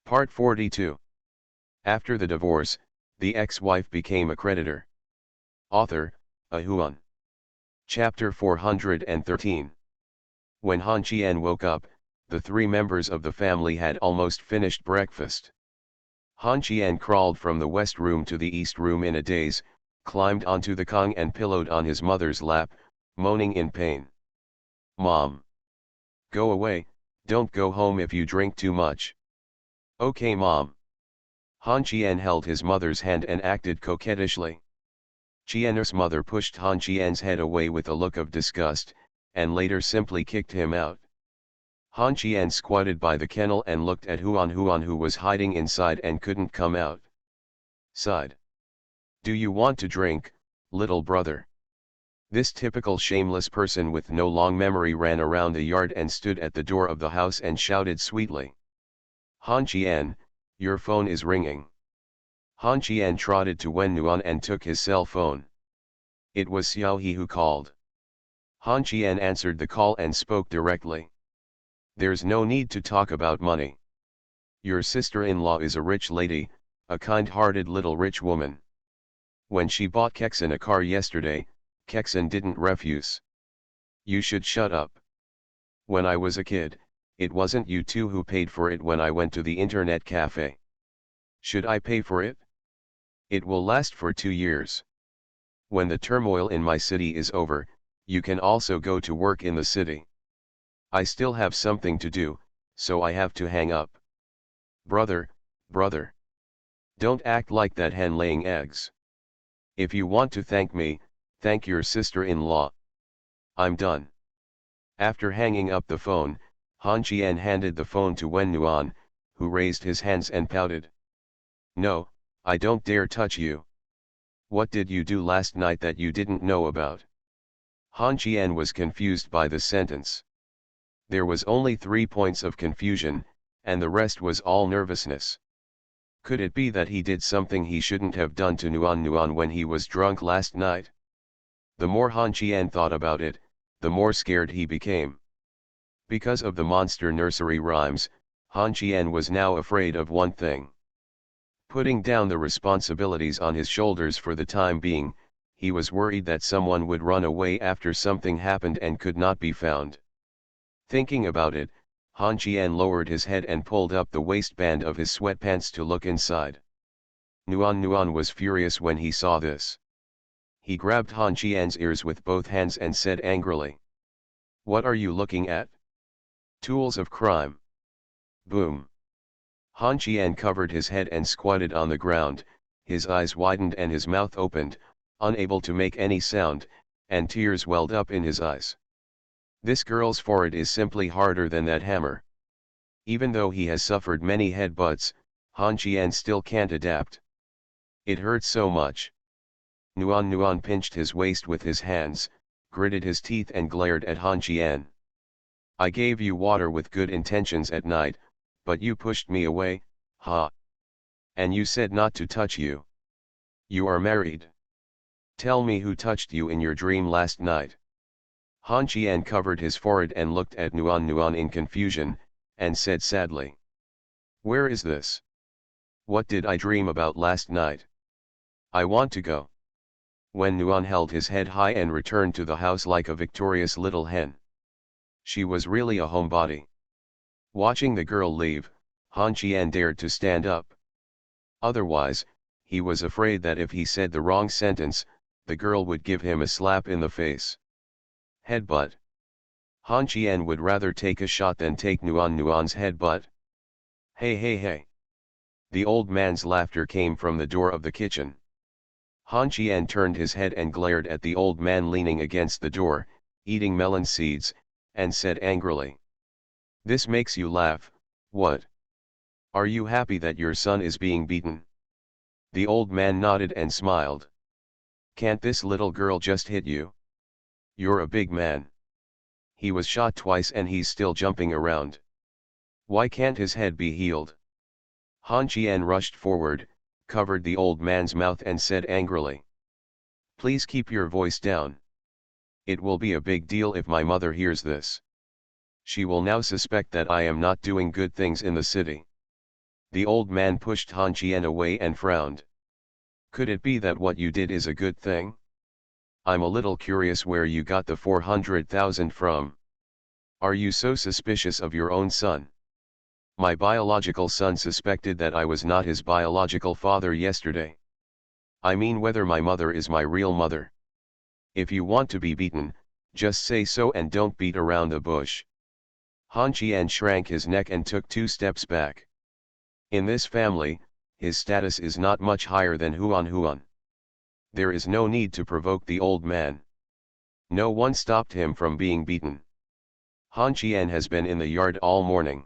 Part 42. After the divorce, the ex-wife became a creditor. Author, Ahuan. Chapter 413. When Han Qian woke up, the three members of the family had almost finished breakfast. Han Qian crawled from the west room to the east room in a daze, climbed onto the Kong and pillowed on his mother's lap, moaning in pain. "Mom! Go away, don't go home if you drink too much." "Okay, Mom." Han Qian held his mother's hand and acted coquettishly. Qian's mother pushed Han Qian's head away with a look of disgust, and later simply kicked him out. Han Qian squatted by the kennel and looked at Huan, who was hiding inside and couldn't come out. Sighed. "Do you want to drink, little brother?" This typical shameless person with no long memory ran around the yard and stood at the door of the house and shouted sweetly. "Han Qian, your phone is ringing." Han Qian trotted to Wen Nuan and took his cell phone. It was Xiao He who called. Han Qian answered the call and spoke directly. "There's no need to talk about money. Your sister-in-law is a rich lady, a kind-hearted little rich woman. When she bought Kexan a car yesterday, Kexan didn't refuse. You should shut up. When I was a kid, it wasn't you two who paid for it when I went to the internet cafe. Should I pay for it? It will last for 2 years. When the turmoil in my city is over, you can also go to work in the city. I still have something to do, so I have to hang up. Brother, brother. Don't act like that hen laying eggs. If you want to thank me, thank your sister-in-law. I'm done." After hanging up the phone, Han Qian handed the phone to Wen Nuan, who raised his hands and pouted. "No, I don't dare touch you. What did you do last night that you didn't know about?" Han Qian was confused by the sentence. There was only 3 points of confusion, and the rest was all nervousness. Could it be that he did something he shouldn't have done to Nuan when he was drunk last night? The more Han Qian thought about it, the more scared he became. Because of the monster nursery rhymes, Han Qian was now afraid of one thing. Putting down the responsibilities on his shoulders for the time being, he was worried that someone would run away after something happened and could not be found. Thinking about it, Han Qian lowered his head and pulled up the waistband of his sweatpants to look inside. Nuan was furious when he saw this. He grabbed Han Qian's ears with both hands and said angrily. "What are you looking at? Tools of crime." Boom. Han Qian covered his head and squatted on the ground, his eyes widened and his mouth opened, unable to make any sound, and tears welled up in his eyes. This girl's forehead is simply harder than that hammer. Even though he has suffered many headbutts, Han Qian still can't adapt. It hurts so much. Nuan pinched his waist with his hands, gritted his teeth and glared at Han Qian. "I gave you water with good intentions at night, but you pushed me away, ha! And you said not to touch you. You are married. Tell me who touched you in your dream last night." Han Qian covered his forehead and looked at Nuan in confusion, and said sadly. "Where is this? What did I dream about last night? I want to go." When Nuan held his head high and returned to the house like a victorious little hen. She was really a homebody. Watching the girl leave, Han Qian dared to stand up. Otherwise, he was afraid that if he said the wrong sentence, the girl would give him a slap in the face. Headbutt. Han Qian would rather take a shot than take Nuan's headbutt. Hey hey hey. The old man's laughter came from the door of the kitchen. Han Qian turned his head and glared at the old man leaning against the door, eating melon seeds, and said angrily. "This makes you laugh, what? Are you happy that your son is being beaten?" The old man nodded and smiled. "Can't this little girl just hit you? You're a big man. He was shot twice and he's still jumping around. Why can't his head be healed?" Han Qian rushed forward, covered the old man's mouth and said angrily. "Please keep your voice down. It will be a big deal if my mother hears this. She will now suspect that I am not doing good things in the city. The old man pushed Han Qian away and frowned. Could it be that what you did is a good thing? I'm a little curious where you got the 400,000 from. Are you so suspicious of your own son? My biological son suspected that I was not his biological father yesterday. I mean whether my mother is my real mother. If you want to be beaten, just say so and don't beat around the bush. Han Qian shrank his neck and took 2 steps back. In this family, his status is not much higher than Huan Huan. There is no need to provoke the old man. No one stopped him from being beaten. Han Qian has been in the yard all morning.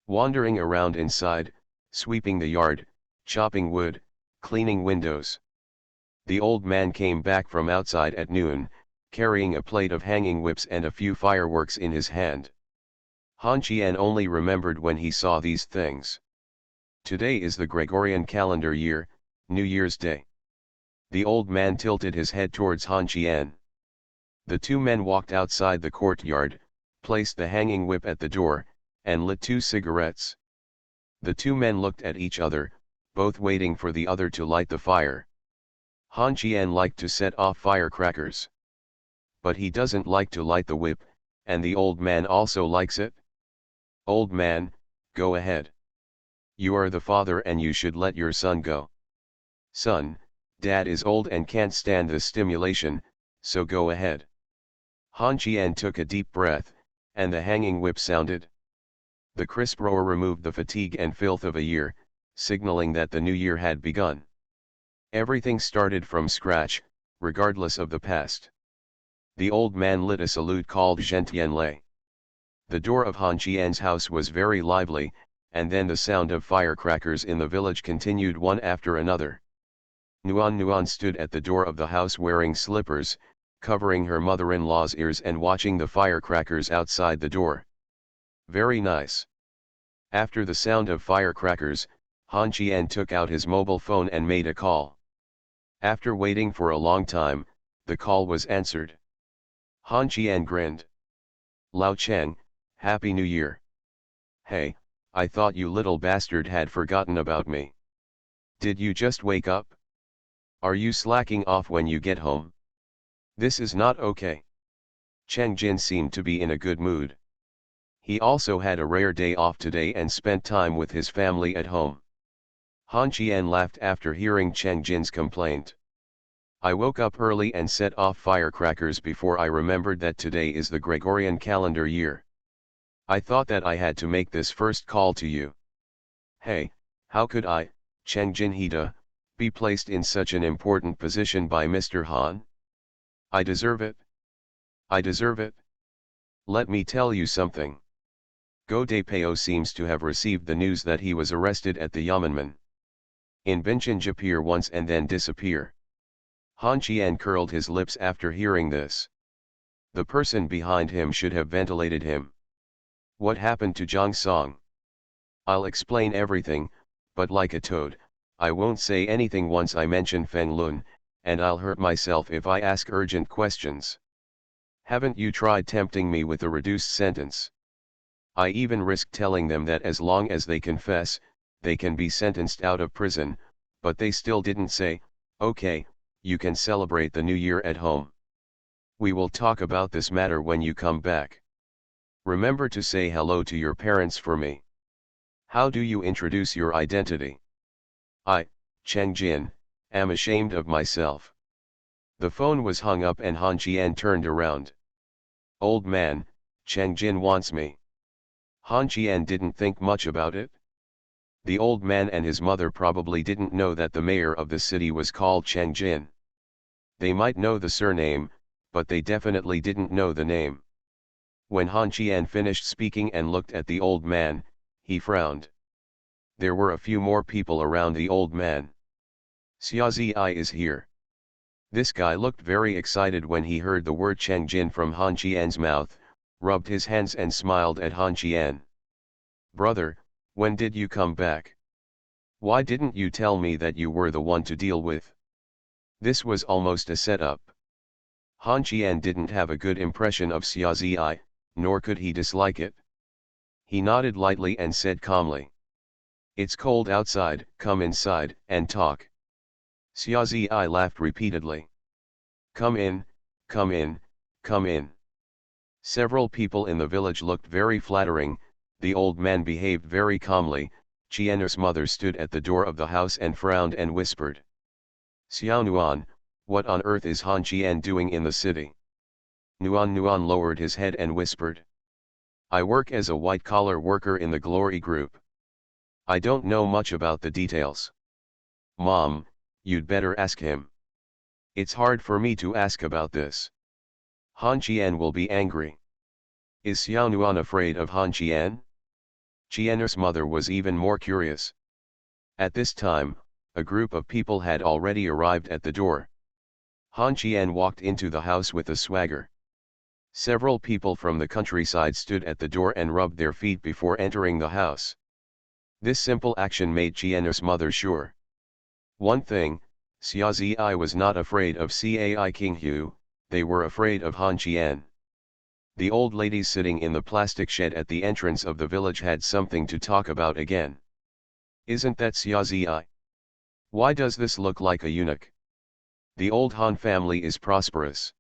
Wandering around inside, sweeping the yard, chopping wood, cleaning windows. The old man came back from outside at noon, carrying a plate of hanging whips and a few fireworks in his hand. Han Qian only remembered when he saw these things. Today is the Gregorian calendar year, New Year's Day. The old man tilted his head towards Han Qian. The 2 men walked outside the courtyard, placed the hanging whip at the door, and lit 2 cigarettes. The 2 men looked at each other, both waiting for the other to light the fire. Han Qian liked to set off firecrackers. But he doesn't like to light the whip, and the old man also likes it. Old man, go ahead. You are the father and you should let your son go. Son, Dad is old and can't stand the stimulation, so go ahead. Han Qian took a deep breath, and the hanging whip sounded. The crisp roar removed the fatigue and filth of a year, signaling that the new year had begun. Everything started from scratch, regardless of the past. The old man lit a salute called Zhentianlei. The door of Han Qian's house was very lively, and then the sound of firecrackers in the village continued one after another. Nuan Nuan stood at the door of the house wearing slippers, covering her mother-in-law's ears and watching the firecrackers outside the door. Very nice. After the sound of firecrackers, Han Qian took out his mobile phone and made a call. After waiting for a long time, the call was answered. Han Qian grinned. Lao Cheng, Happy New Year. Hey, I thought you little bastard had forgotten about me. Did you just wake up? Are you slacking off when you get home? This is not okay. Cheng Jin seemed to be in a good mood. He also had a rare day off today and spent time with his family at home. Han Qian laughed after hearing Cheng Jin's complaint. I woke up early and set off firecrackers before I remembered that today is the Gregorian calendar year. I thought that I had to make this first call to you. Hey, how could I, Cheng Jin Hida, be placed in such an important position by Mr. Han? I deserve it. I deserve it. Let me tell you something. Go De Peo seems to have received the news that he was arrested at the Yamanman. In Binchin appear once and then disappear. Han Qian curled his lips after hearing this. The person behind him should have ventilated him. What happened to Zhang Song? I'll explain everything, but like a toad, I won't say anything once I mention Feng Lun, and I'll hurt myself if I ask urgent questions. Haven't you tried tempting me with a reduced sentence? I even risked telling them that as long as they confess, they can be sentenced out of prison, but they still didn't say, okay, you can celebrate the new year at home. We will talk about this matter when you come back. Remember to say hello to your parents for me. How do you introduce your identity? I, Cheng Jin, am ashamed of myself. The phone was hung up and Han Qian turned around. Old man, Cheng Jin wants me. Han Qian didn't think much about it. The old man and his mother probably didn't know that the mayor of the city was called Cheng Jin. They might know the surname, but they definitely didn't know the name. When Han Qian finished speaking and looked at the old man, he frowned. There were a few more people around the old man. Xiaozi is here. This guy looked very excited when he heard the word Cheng Jin from Han Qian's mouth, rubbed his hands and smiled at Han Qian. Brother, when did you come back? Why didn't you tell me that you were the one to deal with? This was almost a setup. Han Qian didn't have a good impression of Xiaozi, nor could he dislike it. He nodded lightly and said calmly. It's cold outside, come inside, and talk. Xiaozi laughed repeatedly. Come in, come in, come in. Several people in the village looked very flattering. The old man behaved very calmly. Qian's mother stood at the door of the house and frowned and whispered. Xiao Nuan, what on earth is Han Qian doing in the city? Nuan lowered his head and whispered. I work as a white-collar worker in the Glory Group. I don't know much about the details. Mom, you'd better ask him. It's hard for me to ask about this. Han Qian will be angry. Is Xiao Nuan afraid of Han Qian? Qian's mother was even more curious. At this time, a group of people had already arrived at the door. Han Qian walked into the house with a swagger. Several people from the countryside stood at the door and rubbed their feet before entering the house. This simple action made Qian's mother sure. One thing, Xiaozi was not afraid of Cai King Hu, they were afraid of Han Qian. The old ladies sitting in the plastic shed at the entrance of the village had something to talk about again. Isn't that Xiaozi? Why does this look like a eunuch? The old Han family is prosperous.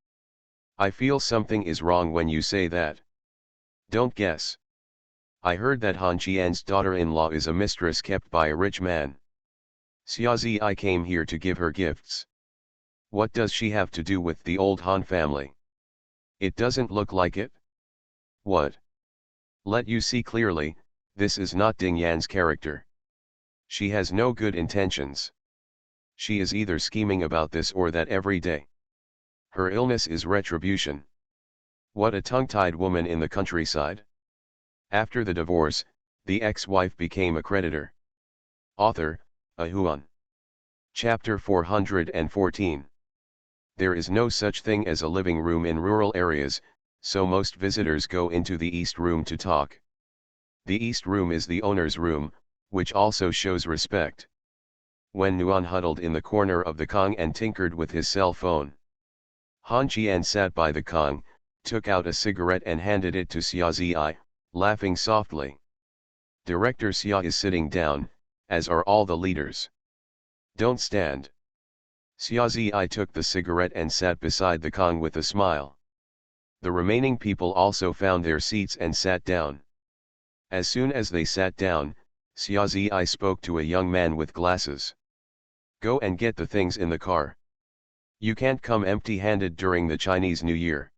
I feel something is wrong when you say that. Don't guess. I heard that Han Qian's daughter-in-law is a mistress kept by a rich man. Xiaozi came here to give her gifts. What does she have to do with the old Han family? It doesn't look like it. What? Let you see clearly, this is not Ding Yan's character. She has no good intentions. She is either scheming about this or that every day. Her illness is retribution. What a tongue-tied woman in the countryside. After the divorce, the ex-wife became a creditor. Author, Ahuan. Chapter 414. There is no such thing as a living room in rural areas, so most visitors go into the East Room to talk. The East Room is the owner's room, which also shows respect. When Nuan huddled in the corner of the Kong and tinkered with his cell phone, Han Qian sat by the Kong, took out a cigarette and handed it to Xiaozi, laughing softly. Director Xia is sitting down, as are all the leaders. Don't stand. Xiaozi took the cigarette and sat beside the Kong with a smile. The remaining people also found their seats and sat down. As soon as they sat down, Xiaozi spoke to a young man with glasses. Go and get the things in the car. You can't come empty-handed during the Chinese New Year.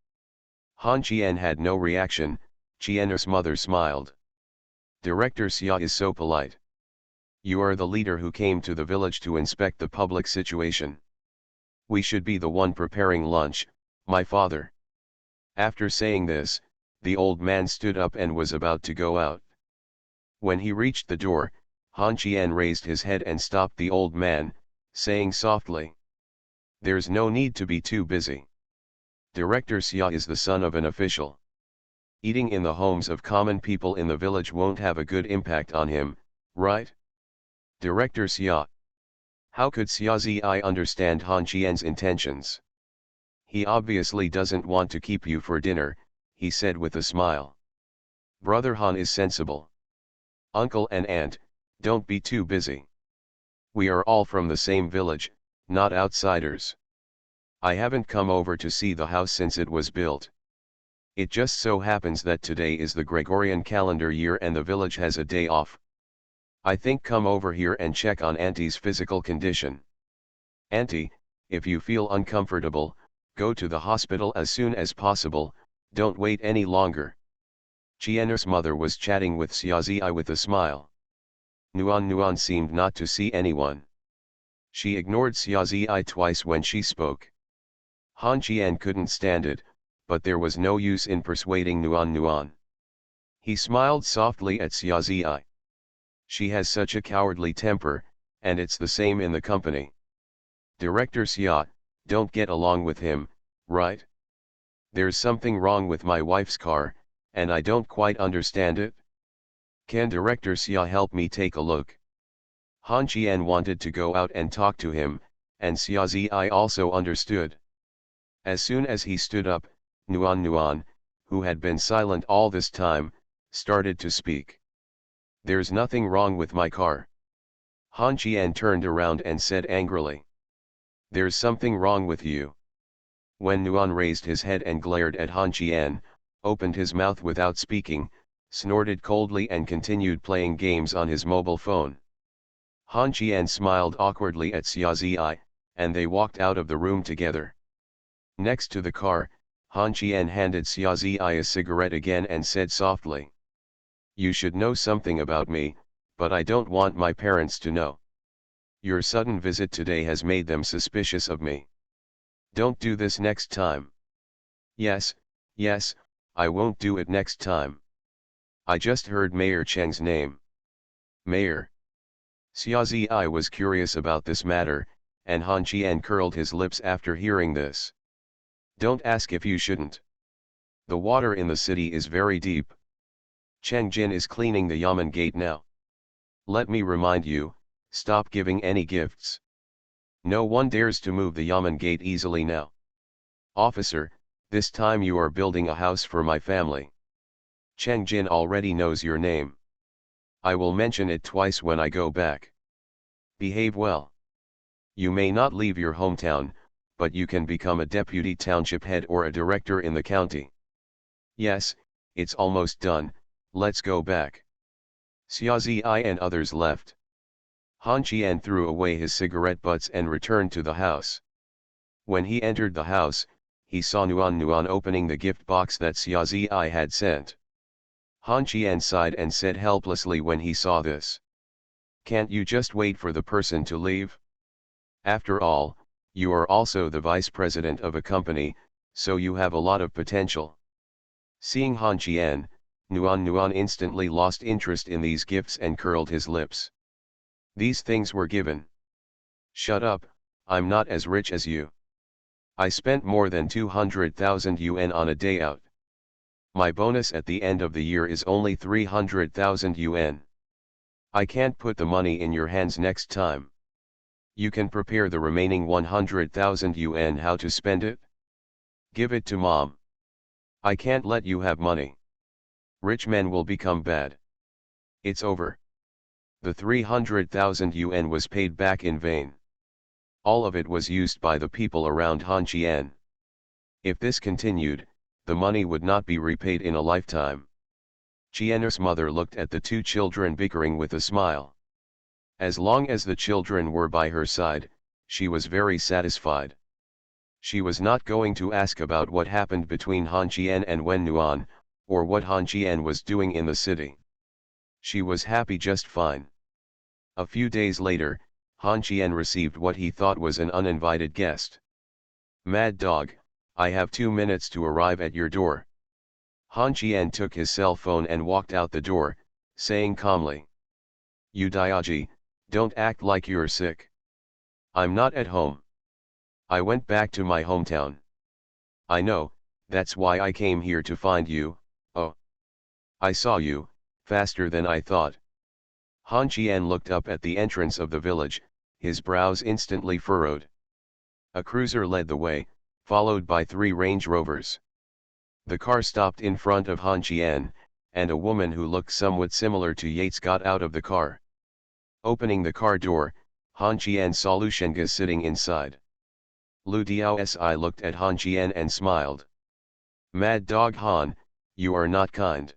Han Qian had no reaction. Qian's mother smiled. Director Xia is so polite. You are the leader who came to the village to inspect the public situation. We should be the one preparing lunch, my father. After saying this, the old man stood up and was about to go out. When he reached the door, Han Qian raised his head and stopped the old man, saying softly, there's no need to be too busy. Director Xia is the son of an official. Eating in the homes of common people in the village won't have a good impact on him, right? Director Xia. How could Xiaozi understand Han Qian's intentions? He obviously doesn't want to keep you for dinner, he said with a smile. Brother Han is sensible. Uncle and aunt, don't be too busy. We are all from the same village, not outsiders. I haven't come over to see the house since it was built. It just so happens that today is the Gregorian calendar year and the village has a day off. I think come over here and check on Auntie's physical condition. Auntie, if you feel uncomfortable, go to the hospital as soon as possible, don't wait any longer. Qian's mother was chatting with Xiaozi with a smile. Nuan seemed not to see anyone. She ignored Xiaozi twice when she spoke. Han Qian couldn't stand it, but there was no use in persuading Nuan. He smiled softly at Xiaozi. She has such a cowardly temper, and it's the same in the company. Director Xia, don't get along with him, right? There's something wrong with my wife's car, and I don't quite understand it. Can Director Xia help me take a look? Han Qian wanted to go out and talk to him, and Xiaozi also understood. As soon as he stood up, Nuan, who had been silent all this time, started to speak. There's nothing wrong with my car. Han Qian turned around and said angrily. There's something wrong with you. When Nuan raised his head and glared at Han Qian, opened his mouth without speaking, snorted coldly and continued playing games on his mobile phone. Han Qian smiled awkwardly at Xia Ziyi, and they walked out of the room together. Next to the car, Han Qian handed Xia Ziyi a cigarette again and said softly. You should know something about me, but I don't want my parents to know. Your sudden visit today has made them suspicious of me. Don't do this next time. Yes, I won't do it next time. I just heard Mayor Cheng's name. Mayor. Xia Ziyi was curious about this matter, and Han Qian curled his lips after hearing this. Don't ask if you shouldn't. The water in the city is very deep. Cheng Jin is cleaning the Yamen gate now. Let me remind you, stop giving any gifts. No one dares to move the Yamen gate easily now. Officer, this time you are building a house for my family. Cheng Jin already knows your name. I will mention it twice when I go back. Behave well. You may not leave your hometown, but you can become a deputy township head or a director in the county. Yes, it's almost done, let's go back. Xia Ziyi and others left. Han Qian threw away his cigarette butts and returned to the house. When he entered the house, he saw Nuan opening the gift box that Xia Ziyi had sent. Han Qian sighed and said helplessly when he saw this. Can't you just wait for the person to leave? After all, you are also the vice president of a company, so you have a lot of potential. Seeing Han Qian, Nuan instantly lost interest in these gifts and curled his lips. These things were given. Shut up, I'm not as rich as you. I spent more than 200,000 yuan on a day out. My bonus at the end of the year is only 300,000 yuan. I can't put the money in your hands next time. You can prepare the remaining 100,000 yuan how to spend it? Give it to mom. I can't let you have money. Rich men will become bad. It's over. The 300,000 yuan was paid back in vain. All of it was used by the people around Han Qian. If this continued, the money would not be repaid in a lifetime. Qian's mother looked at the two children bickering with a smile. As long as the children were by her side, she was very satisfied. She was not going to ask about what happened between Han Qian and Wen Nuan, or what Han Qian was doing in the city. She was happy just fine. A few days later, Han Qian received what he thought was an uninvited guest. Mad Dog, I have 2 minutes to arrive at your door. Han Qian took his cell phone and walked out the door, saying calmly. You Diaji, don't act like you're sick. I'm not at home. I went back to my hometown. I know, that's why I came here to find you. Oh. I saw you, faster than I thought. Han Qian looked up at the entrance of the village, his brows instantly furrowed. A cruiser led the way, followed by 3 Range Rovers. The car stopped in front of Han Qian, and a woman who looked somewhat similar to Yates got out of the car. Opening the car door, Han Qian saw Lu Shenga sitting inside. Lu Diaosi looked at Han Qian and smiled. Mad Dog Han, you are not kind.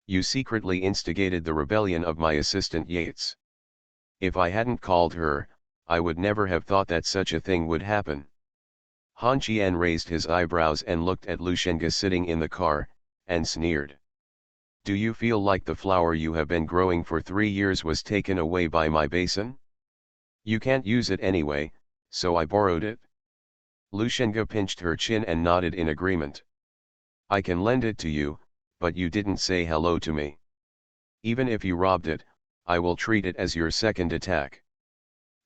You secretly instigated the rebellion of my assistant Yates. If I hadn't called her, I would never have thought that such a thing would happen. Han Qian raised his eyebrows and looked at Lu Shenga sitting in the car, and sneered. Do you feel like the flower you have been growing for 3 years was taken away by my basin? You can't use it anyway, so I borrowed it. Lu Shenga pinched her chin and nodded in agreement. I can lend it to you, but you didn't say hello to me. Even if you robbed it, I will treat it as your second attack.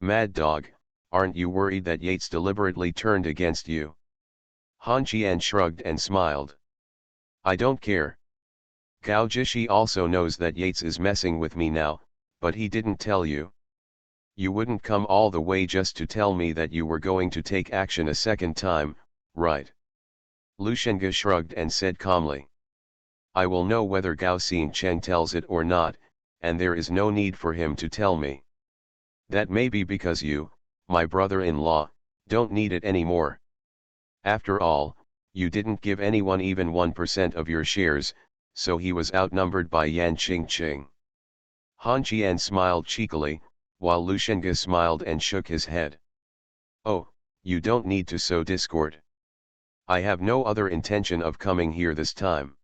Mad Dog, aren't you worried that Yates deliberately turned against you? Han Qian shrugged and smiled. I don't care. Gao Jishi also knows that Yates is messing with me now, but he didn't tell you. You wouldn't come all the way just to tell me that you were going to take action a second time, right? Lu Shenga shrugged and said calmly. I will know whether Gao Xingcheng tells it or not, and there is no need for him to tell me. That may be because you, my brother-in-law, don't need it anymore. After all, you didn't give anyone even 1% of your shares, so he was outnumbered by Yan Qingqing. Han Qian smiled cheekily, while Lu Shenge smiled and shook his head. Oh, you don't need to sow discord. I have no other intention of coming here this time.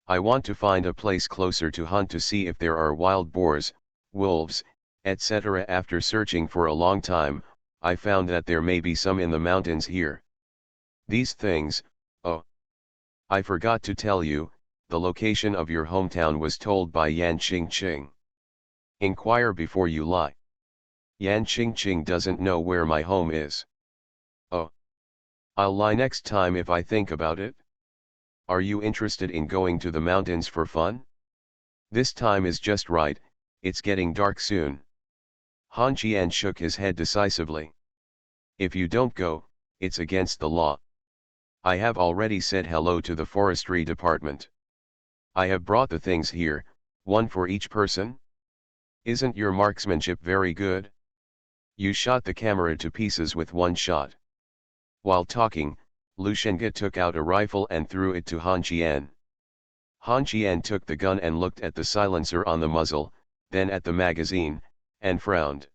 I want to find a place closer to hunt to see if there are wild boars, wolves, etc. After searching for a long time, I found that there may be some in the mountains here. These things, oh, I forgot to tell you, the location of your hometown was told by Yan Qingqing. Inquire before you lie. Yan Qingqing doesn't know where my home is. Oh. I'll lie next time if I think about it. Are you interested in going to the mountains for fun? This time is just right, it's getting dark soon. Han Qian shook his head decisively. If you don't go, it's against the law. I have already said hello to the forestry department. I have brought the things here, one for each person. Isn't your marksmanship very good? You shot the camera to pieces with one shot. While talking, Lu Shenge took out a rifle and threw it to Han Qian. Han Qian took the gun and looked at the silencer on the muzzle, then at the magazine, and frowned.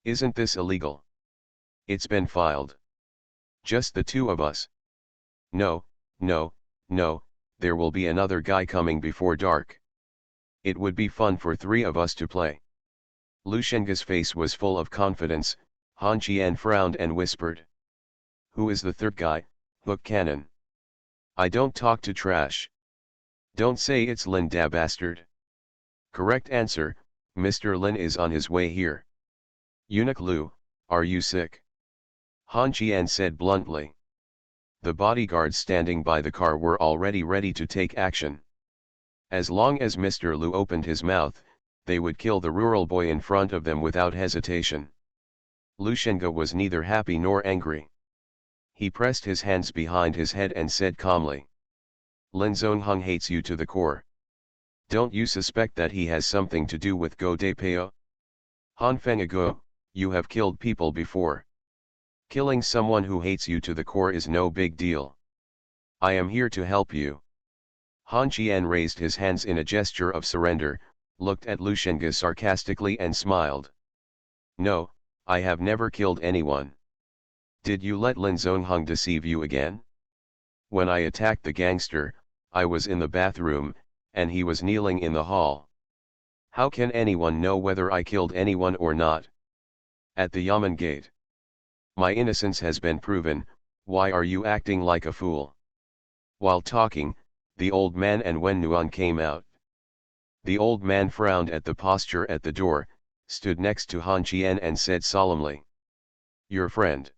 Isn't this illegal? It's been filed. Just the two of us. No, no, no, there will be another guy coming before dark. It would be fun for three of us to play. Lu Shenge's face was full of confidence. Han Qian frowned and whispered. Who is the third guy, Hook Cannon? I don't talk to trash. Don't say it's Lin da bastard. Correct answer, Mr. Lin is on his way here. Eunuch Lu, are you sick? Han Qian said bluntly. The bodyguards standing by the car were already ready to take action. As long as Mr. Lu opened his mouth, they would kill the rural boy in front of them without hesitation. Lu Shenge was neither happy nor angry. He pressed his hands behind his head and said calmly. Lin Zongheng hates you to the core. Don't you suspect that he has something to do with Go De Peo? Han Fengago, you have killed people before. Killing someone who hates you to the core is no big deal. I am here to help you. Han Qian raised his hands in a gesture of surrender, looked at Lu Shenge sarcastically and smiled. No, I have never killed anyone. Did you let Lin Zongheng deceive you again? When I attacked the gangster, I was in the bathroom, and he was kneeling in the hall. How can anyone know whether I killed anyone or not? At the Yamen gate. My innocence has been proven, why are you acting like a fool? While talking, the old man and Wen Nuan came out. The old man frowned at the posture at the door, stood next to Han Qian and said solemnly. Your friend.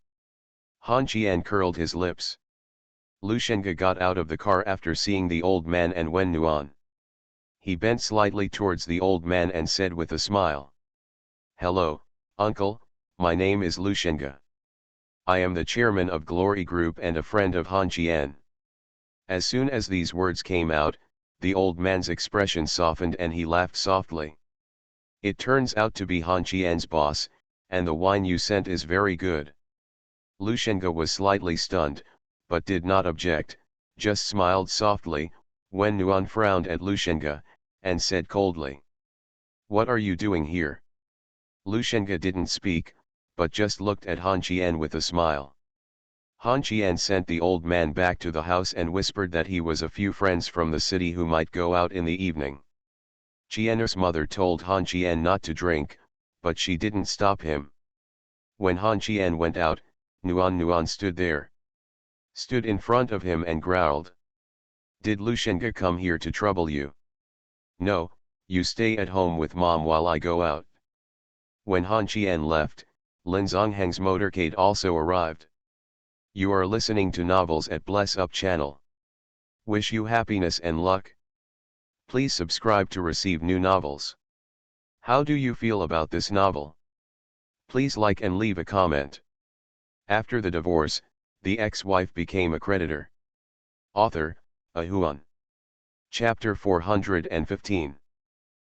Han Qian curled his lips. Lu Shenge got out of the car after seeing the old man and Wen Nuan. He bent slightly towards the old man and said with a smile. Hello, uncle, my name is Lu Shenge. I am the chairman of Glory Group and a friend of Han Qian. As soon as these words came out, the old man's expression softened and he laughed softly. It turns out to be Han Qian's boss, and the wine you sent is very good. Lu Shenge was slightly stunned, but did not object, just smiled softly. Wen Nuan frowned at Lu Shenge, and said coldly. What are you doing here? Lu Shenge didn't speak, but just looked at Han Qian with a smile. Han Qian sent the old man back to the house and whispered that he was a few friends from the city who might go out in the evening. Qian's mother told Han Qian not to drink, but she didn't stop him. When Han Qian went out, Nuan stood there. Stood in front of him and growled. Did Lu Shenge come here to trouble you? No, you stay at home with mom while I go out. When Han Qian left, Lin Zongheng's motorcade also arrived. You are listening to novels at Bless Up channel. Wish you happiness and luck. Please subscribe to receive new novels. How do you feel about this novel? Please like and leave a comment. After the divorce, the ex-wife became a creditor. Author, Ahuan. Chapter 415.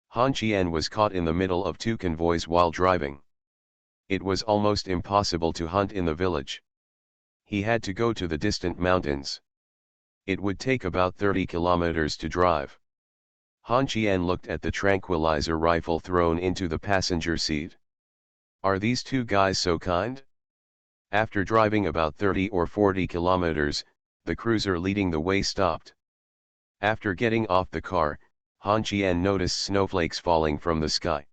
Han Qian was caught in the middle of two convoys while driving. It was almost impossible to hunt in the village. He had to go to the distant mountains. It would take about 30 kilometers to drive. Han Qian looked at the tranquilizer rifle thrown into the passenger seat. Are these two guys so kind? After driving about 30 or 40 kilometers, the cruiser leading the way stopped. After getting off the car, Han Qian noticed snowflakes falling from the sky.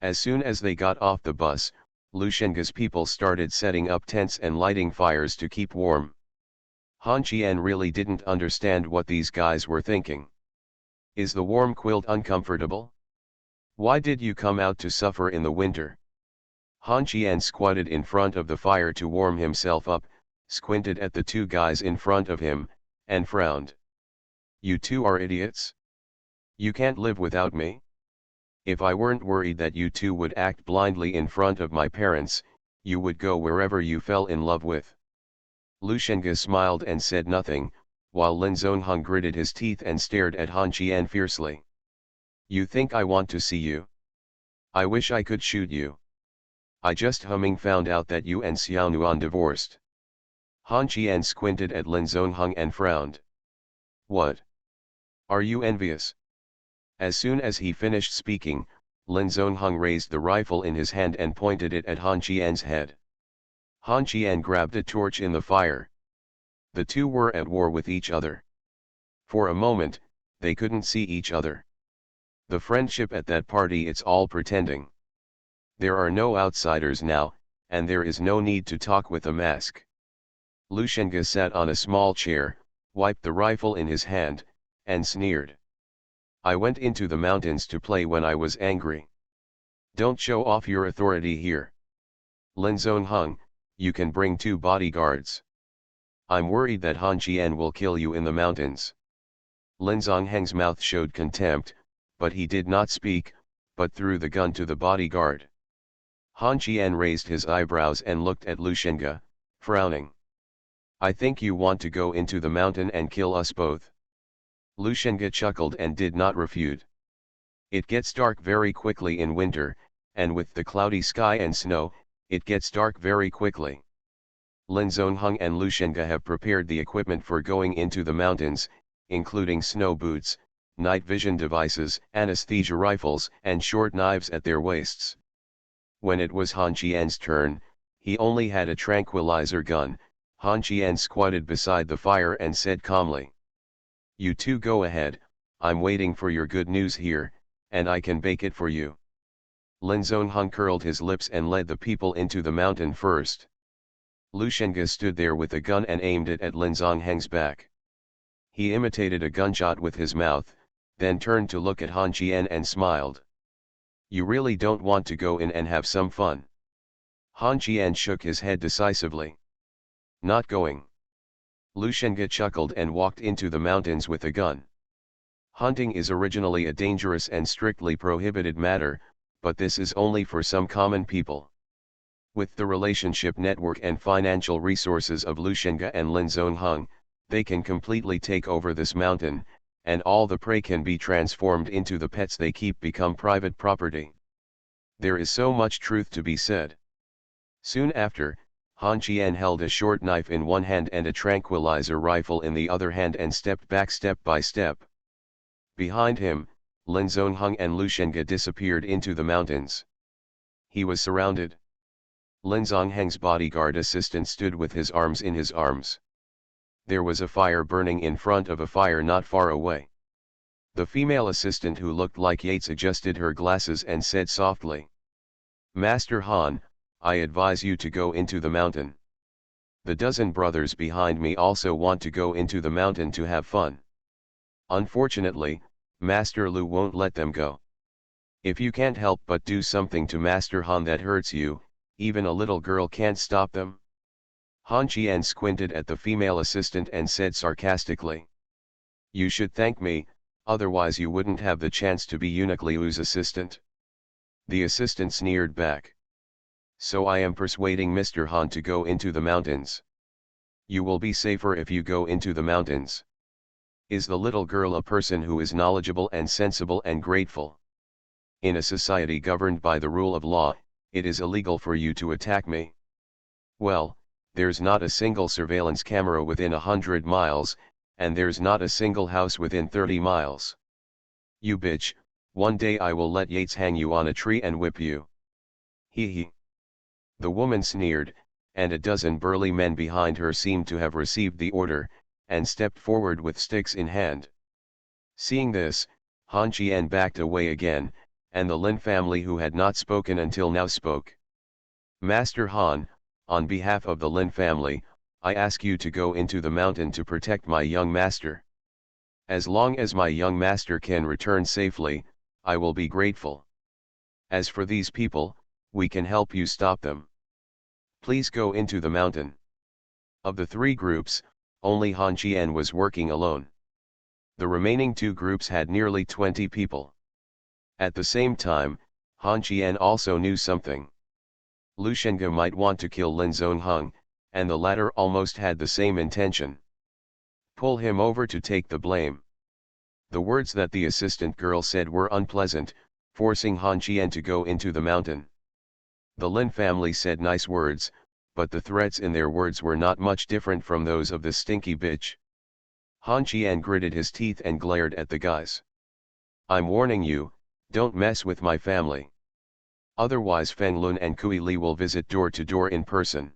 As soon as they got off the bus, Lu Shenge's people started setting up tents and lighting fires to keep warm. Han Qian really didn't understand what these guys were thinking. Is the warm quilt uncomfortable? Why did you come out to suffer in the winter? Han Qian squatted in front of the fire to warm himself up, squinted at the two guys in front of him, and frowned. You two are idiots? You can't live without me? If I weren't worried that you two would act blindly in front of my parents, you would go wherever you fell in love with. Lu Shenge smiled and said nothing, while Lin Zongheng gritted his teeth and stared at Han Qian fiercely. You think I want to see you? I wish I could shoot you. I just found out that you and Xiaonuan divorced. Han Qian squinted at Lin Zongheng and frowned. What? Are you envious? As soon as he finished speaking, Lin Zongheng raised the rifle in his hand and pointed it at Han Qian's head. Han Qian grabbed a torch in the fire. The two were at war with each other. For a moment, they couldn't see each other. The friendship at that party, it's all pretending. There are no outsiders now, and there is no need to talk with a mask. Lu Shenge sat on a small chair, wiped the rifle in his hand, and sneered. I went into the mountains to play when I was angry. Don't show off your authority here. Lin Zongheng, you can bring 2 bodyguards. I'm worried that Han Qian will kill you in the mountains. Lin Zongheng's mouth showed contempt, but he did not speak, but threw the gun to the bodyguard. Han Qian raised his eyebrows and looked at Lu Shenge, frowning. I think you want to go into the mountain and kill us both. Lu Shenge chuckled and did not refute. It gets dark very quickly in winter, and with the cloudy sky and snow, it gets dark very quickly. Lin Zongheng and Lu Shenge have prepared the equipment for going into the mountains, including snow boots, night vision devices, anesthesia rifles, and short knives at their waists. When it was Han Qian's turn, he only had a tranquilizer gun. Han Qian squatted beside the fire and said calmly. You two go ahead, I'm waiting for your good news here, and I can bake it for you. Lin Zongheng curled his lips and led the people into the mountain first. Lu Shenge stood there with a gun and aimed it at Lin Zongheng's back. He imitated a gunshot with his mouth, then turned to look at Han Qian and smiled. You really don't want to go in and have some fun? Han Qian shook his head decisively. Not going. Lu Shenge chuckled and walked into the mountains with a gun. Hunting is originally a dangerous and strictly prohibited matter, but this is only for some common people. With the relationship network and financial resources of Lu Shenge and Lin Zongheng, they can completely take over this mountain, and all the prey can be transformed into the pets they keep become private property. There is so much truth to be said. Soon after, Han Qian held a short knife in one hand and a tranquilizer rifle in the other hand and stepped back step by step. Behind him, Lin Zongheng and Lu Shenge disappeared into the mountains. He was surrounded. Lin Zongheng's bodyguard assistant stood with his arms in his arms. There was a fire burning in front of a fire not far away. The female assistant, who looked like Yates, adjusted her glasses and said softly. Master Han, I advise you to go into the mountain. The dozen brothers behind me also want to go into the mountain to have fun. Unfortunately, Master Lu won't let them go. If you can't help but do something to Master Han that hurts you, even a little girl can't stop them. Han Qian squinted at the female assistant and said sarcastically. You should thank me, otherwise you wouldn't have the chance to be Eunuch Liu's assistant. The assistant sneered back. So I am persuading Mr. Han to go into the mountains. You will be safer if you go into the mountains. Is the little girl a person who is knowledgeable and sensible and grateful? In a society governed by the rule of law, it is illegal for you to attack me. Well, there's not a single surveillance camera within 100 miles, and there's not a single house within 30 miles. You bitch, one day I will let Yates hang you on a tree and whip you. Hee hee. The woman sneered, and a dozen burly men behind her seemed to have received the order, and stepped forward with sticks in hand. Seeing this, Han Qian backed away again, and the Lin family who had not spoken until now spoke. Master Han, on behalf of the Lin family, I ask you to go into the mountain to protect my young master. As long as my young master can return safely, I will be grateful. As for these people, we can help you stop them. Please go into the mountain. Of the three groups, only Han Qian was working alone. The remaining two groups had nearly 20 people. At the same time, Han Qian also knew something. Lu Shenge might want to kill Lin Zongheng, and the latter almost had the same intention. Pull him over to take the blame. The words that the assistant girl said were unpleasant, forcing Han Qian to go into the mountain. The Lin family said nice words, but the threats in their words were not much different from those of the stinky bitch. Han Qian gritted his teeth and glared at the guys. I'm warning you, don't mess with my family. Otherwise Feng Lun and Kui Li will visit door to door in person.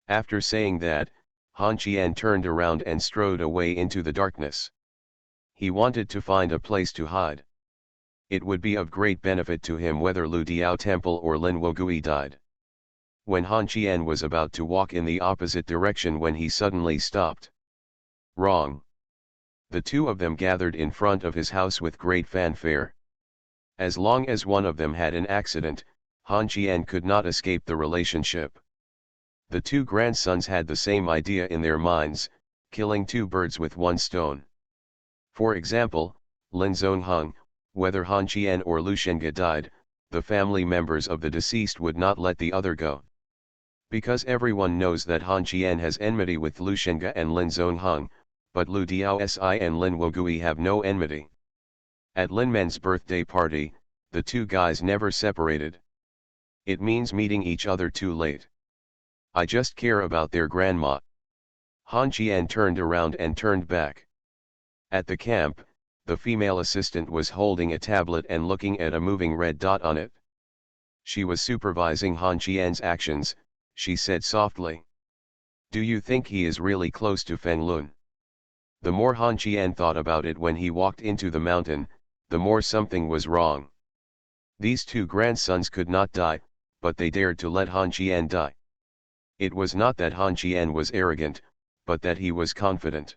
After saying that, Han Qian turned around and strode away into the darkness. He wanted to find a place to hide. It would be of great benefit to him whether Lu Diao Temple or Lin Wogui died. When Han Qian was about to walk in the opposite direction when he suddenly stopped. Wrong. The two of them gathered in front of his house with great fanfare. As long as one of them had an accident, Han Qian could not escape the relationship. The two grandsons had the same idea in their minds, killing two birds with one stone. For example, Lin Zongheng, whether Han Qian or Lu Shenge died, the family members of the deceased would not let the other go. Because everyone knows that Han Qian has enmity with Lu Shenge and Lin Zongheng, but Lu Diao Si and Lin Wogui have no enmity. At Lin Men's birthday party, the two guys never separated. It means meeting each other too late. I just care about their grandma. Han Qian turned around and turned back. At the camp, the female assistant was holding a tablet and looking at a moving red dot on it. She was supervising Han Qian's actions. She said softly. Do you think he is really close to Feng Lun? The more Han Qian thought about it when he walked into the mountain, the more something was wrong. These two grandsons could not die, but they dared to let Han Qian die. It was not that Han Qian was arrogant, but that he was confident.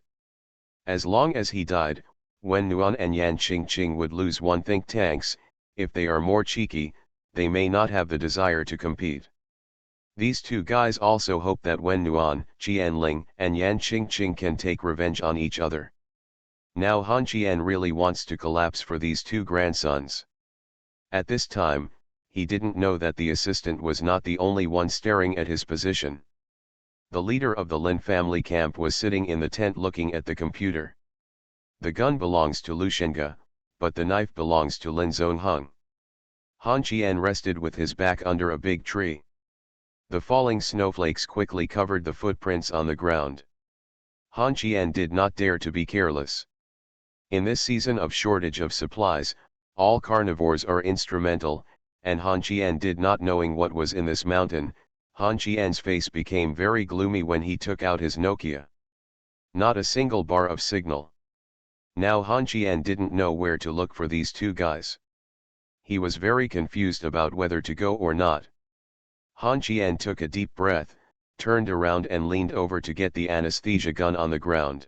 As long as he died, Wen Nuan and Yan Qingqing would lose one think tanks. If they are more cheeky, they may not have the desire to compete. These two guys also hope that Wen Nuan, Qianling, and Yan Qingqing can take revenge on each other. Now Han Qian really wants to collapse for these two grandsons. At this time, he didn't know that the assistant was not the only one staring at his position. The leader of the Lin family camp was sitting in the tent looking at the computer. The gun belongs to Lu Shenge, but the knife belongs to Lin Zongheng. Han Qian rested with his back under a big tree. The falling snowflakes quickly covered the footprints on the ground. Han Qian did not dare to be careless. In this season of shortage of supplies, all carnivores are instrumental, and Han Qian did not knowing what was in this mountain. Han Qian's face became very gloomy when he took out his Nokia. Not a single bar of signal. Now Han Qian didn't know where to look for these two guys. He was very confused about whether to go or not. Han Qian took a deep breath, turned around and leaned over to get the anesthesia gun on the ground.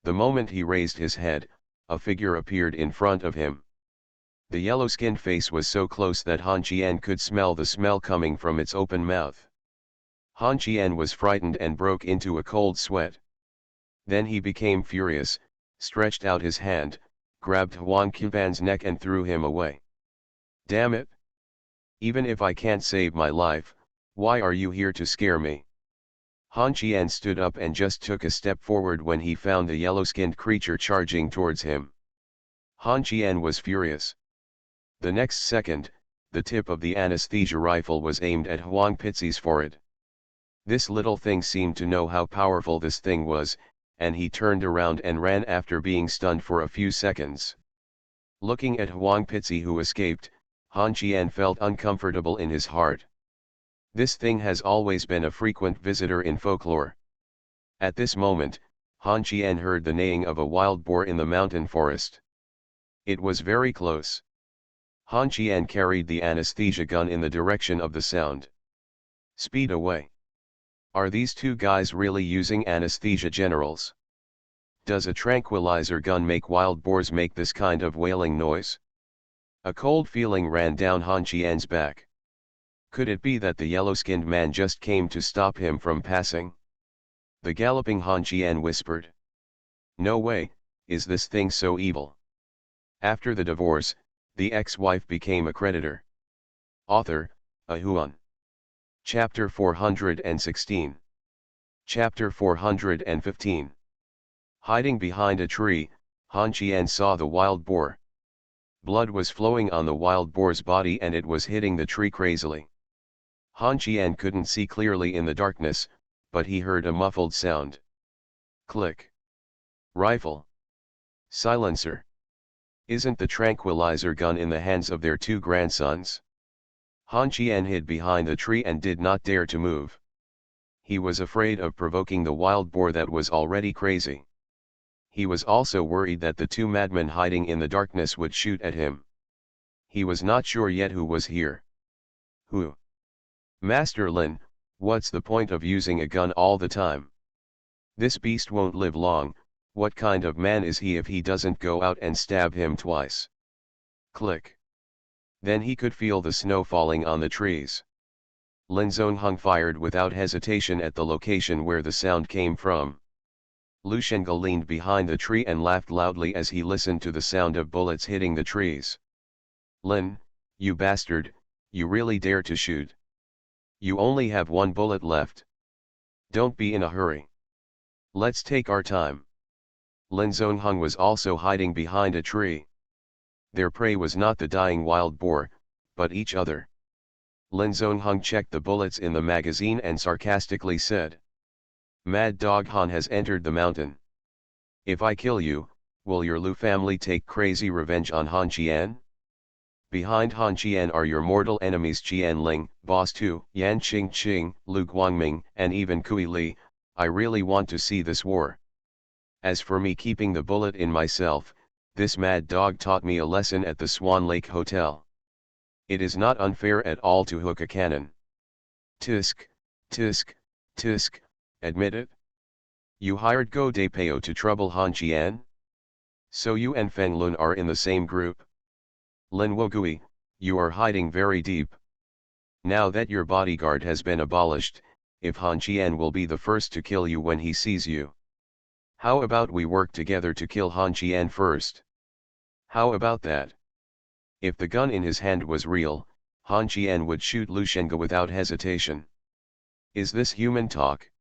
The moment he raised his head, a figure appeared in front of him. The yellow-skinned face was so close that Han Qian could smell the smell coming from its open mouth. Han Qian was frightened and broke into a cold sweat. Then he became furious, stretched out his hand, grabbed Huang Qiban's neck and threw him away. Damn it! Even if I can't save my life, why are you here to scare me? Han Qian stood up and just took a step forward when he found the yellow-skinned creature charging towards him. Han Qian was furious. The next second, the tip of the anesthesia rifle was aimed at Huang Pitzi's forehead. This little thing seemed to know how powerful this thing was, and he turned around and ran after being stunned for a few seconds. Looking at Huang Pitzi, who escaped, Han Qian felt uncomfortable in his heart. This thing has always been a frequent visitor in folklore. At this moment, Han Qian heard the neighing of a wild boar in the mountain forest. It was very close. Han Qian carried the anesthesia gun in the direction of the sound. Speed away. Are these two guys really using anesthesia generals? Does a tranquilizer gun make wild boars make this kind of wailing noise? A cold feeling ran down Han Qian's back. Could it be that the yellow-skinned man just came to stop him from passing? The galloping Han Qian whispered. No way, is this thing so evil? After the divorce, the ex-wife became a creditor. Author, A Huan. Chapter 416. Chapter 415. Hiding behind a tree, Han Qian saw the wild boar. Blood was flowing on the wild boar's body and it was hitting the tree crazily. Han Qian couldn't see clearly in the darkness, but he heard a muffled sound. Click. Rifle. Silencer. Isn't the tranquilizer gun in the hands of their two grandsons? Han Qian hid behind the tree and did not dare to move. He was afraid of provoking the wild boar that was already crazy. He was also worried that the two madmen hiding in the darkness would shoot at him. He was not sure yet who was here. Who? Master Lin, what's the point of using a gun all the time? This beast won't live long. What kind of man is he if he doesn't go out and stab him twice? Click. Then he could feel the snow falling on the trees. Lin Zongheng fired without hesitation at the location where the sound came from. Lu Shengge leaned behind the tree and laughed loudly as he listened to the sound of bullets hitting the trees. Lin, you bastard, you really dare to shoot? You only have one bullet left. Don't be in a hurry. Let's take our time. Lin Zongheng was also hiding behind a tree. Their prey was not the dying wild boar, but each other. Lin Zongheng checked the bullets in the magazine and sarcastically said. Mad Dog Han has entered the mountain. If I kill you, will your Lu family take crazy revenge on Han Qian? Behind Han Qian are your mortal enemies Qian Ling, Boss Tu, Yan Qingqing, Lu Guangming, and even Kui Li. I really want to see this war. As for me keeping the bullet in myself, this mad dog taught me a lesson at the Swan Lake Hotel. It is not unfair at all to hook a cannon. Tisk, tisk, tisk, admit it? You hired Go De Peo to trouble Han Qian? So you and Feng Lun are in the same group? Lin Wogui, you are hiding very deep. Now that your bodyguard has been abolished, if Han Qian will be the first to kill you when he sees you. How about we work together to kill Han Qian first? How about that? If the gun in his hand was real, Han Qian would shoot Lu Shengge without hesitation. Is this human talk?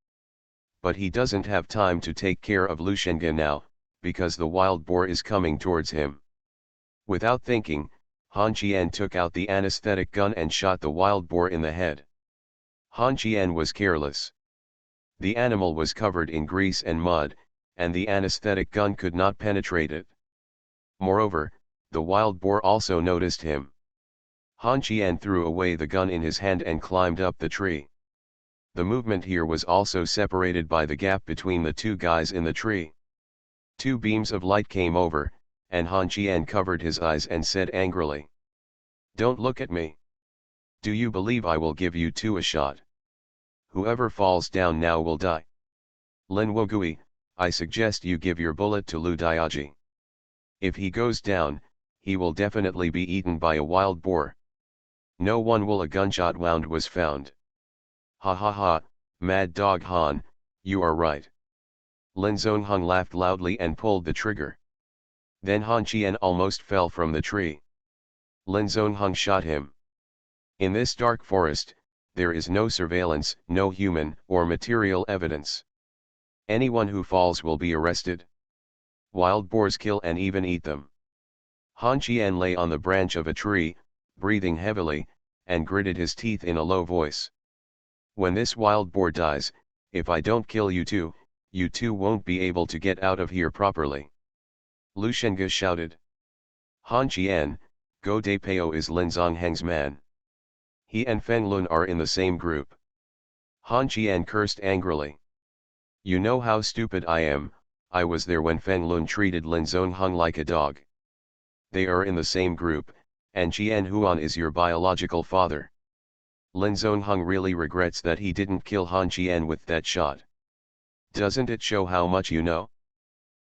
But he doesn't have time to take care of Lu Shengge now, because the wild boar is coming towards him. Without thinking, Han Qian took out the anesthetic gun and shot the wild boar in the head. Han Qian was careless. The animal was covered in grease and mud, and the anesthetic gun could not penetrate it. Moreover, the wild boar also noticed him. Han Qian threw away the gun in his hand and climbed up the tree. The movement here was also separated by the gap between the two guys in the tree. Two beams of light came over, and Han Qian covered his eyes and said angrily. Don't look at me. Do you believe I will give you two a shot? Whoever falls down now will die. Lin Wogui, I suggest you give your bullet to Lu Diaji. If he goes down, he will definitely be eaten by a wild boar. No one will. A gunshot wound was found. Ha ha ha, Mad Dog Han, you are right. Lin Zongheng laughed loudly and pulled the trigger. Then Han Qian almost fell from the tree. Lin Zongheng shot him. In this dark forest, there is no surveillance, no human or material evidence. Anyone who falls will be arrested. Wild boars kill and even eat them. Han Qian lay on the branch of a tree, breathing heavily, and gritted his teeth in a low voice. When this wild boar dies, if I don't kill you two won't be able to get out of here properly. Lushenga shouted. Han Qian, Go De Peo is Lin Zongheng's man. He and Feng Lun are in the same group. Han Qian cursed angrily. You know how stupid I am, I was there when Feng Lun treated Lin Zongheng like a dog. They are in the same group, and Qian Huan is your biological father. Lin Zongheng really regrets that he didn't kill Han Qian with that shot. Doesn't it show how much you know?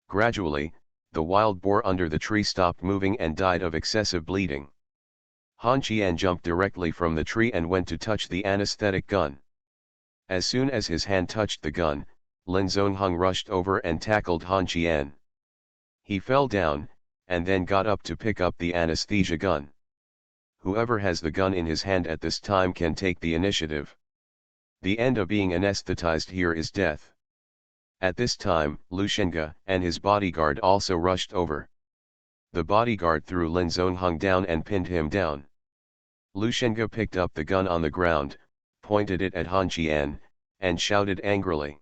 Gradually, the wild boar under the tree stopped moving and died of excessive bleeding. Han Qian jumped directly from the tree and went to touch the anesthetic gun. As soon as his hand touched the gun, Lin Zongheng rushed over and tackled Han Qian. He fell down, and then got up to pick up the anesthesia gun. Whoever has the gun in his hand at this time can take the initiative. The end of being anesthetized here is death. At this time, Lushenga and his bodyguard also rushed over. The bodyguard threw Lin Zongheng down and pinned him down. Lushenga picked up the gun on the ground, pointed it at Han Qian, and shouted angrily.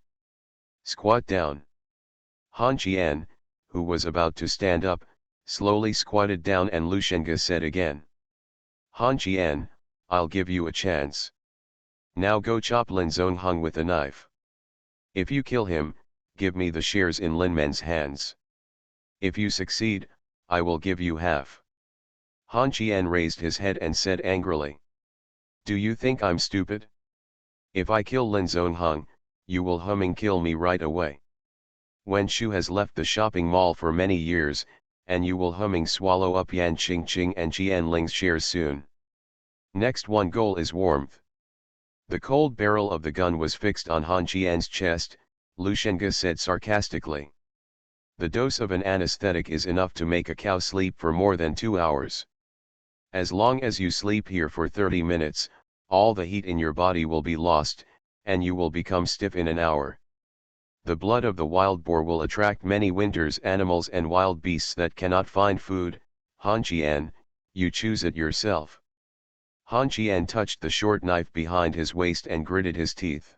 Squat down. Han Qian, who was about to stand up, slowly squatted down and Lushenga said again. Han Qian, I'll give you a chance. Now go chop Lin Zongheng with a knife. If you kill him, give me the shares in Lin Men's hands. If you succeed, I will give you half. Han Qian raised his head and said angrily. Do you think I'm stupid? If I kill Lin Zongheng, you will kill me right away. Wen Shu has left the shopping mall for many years, and you will swallow up Yan Qingqing and Qian Ling's shares soon. Next one goal is warmth. The cold barrel of the gun was fixed on Han Qian's chest, Lushenga said sarcastically. The dose of an anesthetic is enough to make a cow sleep for more than 2 hours. As long as you sleep here for 30 minutes, all the heat in your body will be lost, and you will become stiff in an hour. The blood of the wild boar will attract many winter's animals and wild beasts that cannot find food. Han Qian, you choose it yourself. Han Qian touched the short knife behind his waist and gritted his teeth.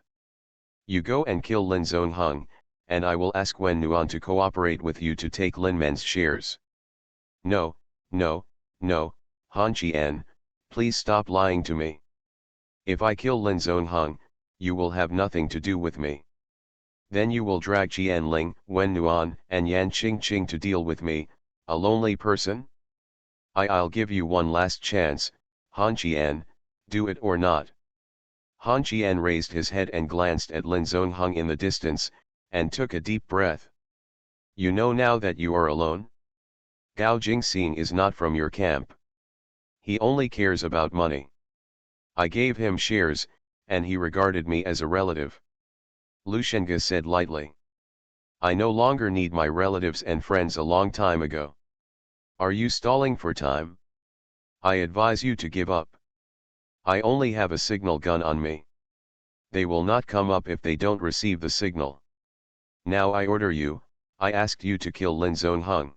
You go and kill Lin Zongheng, and I will ask Wen Nuan to cooperate with you to take Lin Men's shares. No, no, no, Han Qian, please stop lying to me. If I kill Lin Zongheng, you will have nothing to do with me. Then you will drag Qian Ling, Wen Nuan, and Yan Qingqing to deal with me, a lonely person? I'll give you one last chance, Han Qian, do it or not. Han Qian raised his head and glanced at Lin Zongheng in the distance, and took a deep breath. You know now that you are alone? Gao Jingxing is not from your camp. He only cares about money. I gave him shares, and he regarded me as a relative. Lushenga said lightly. I no longer need my relatives and friends a long time ago. Are you stalling for time? I advise you to give up. I only have a signal gun on me. They will not come up if they don't receive the signal. Now I order you, I asked you to kill Lin Zongheng.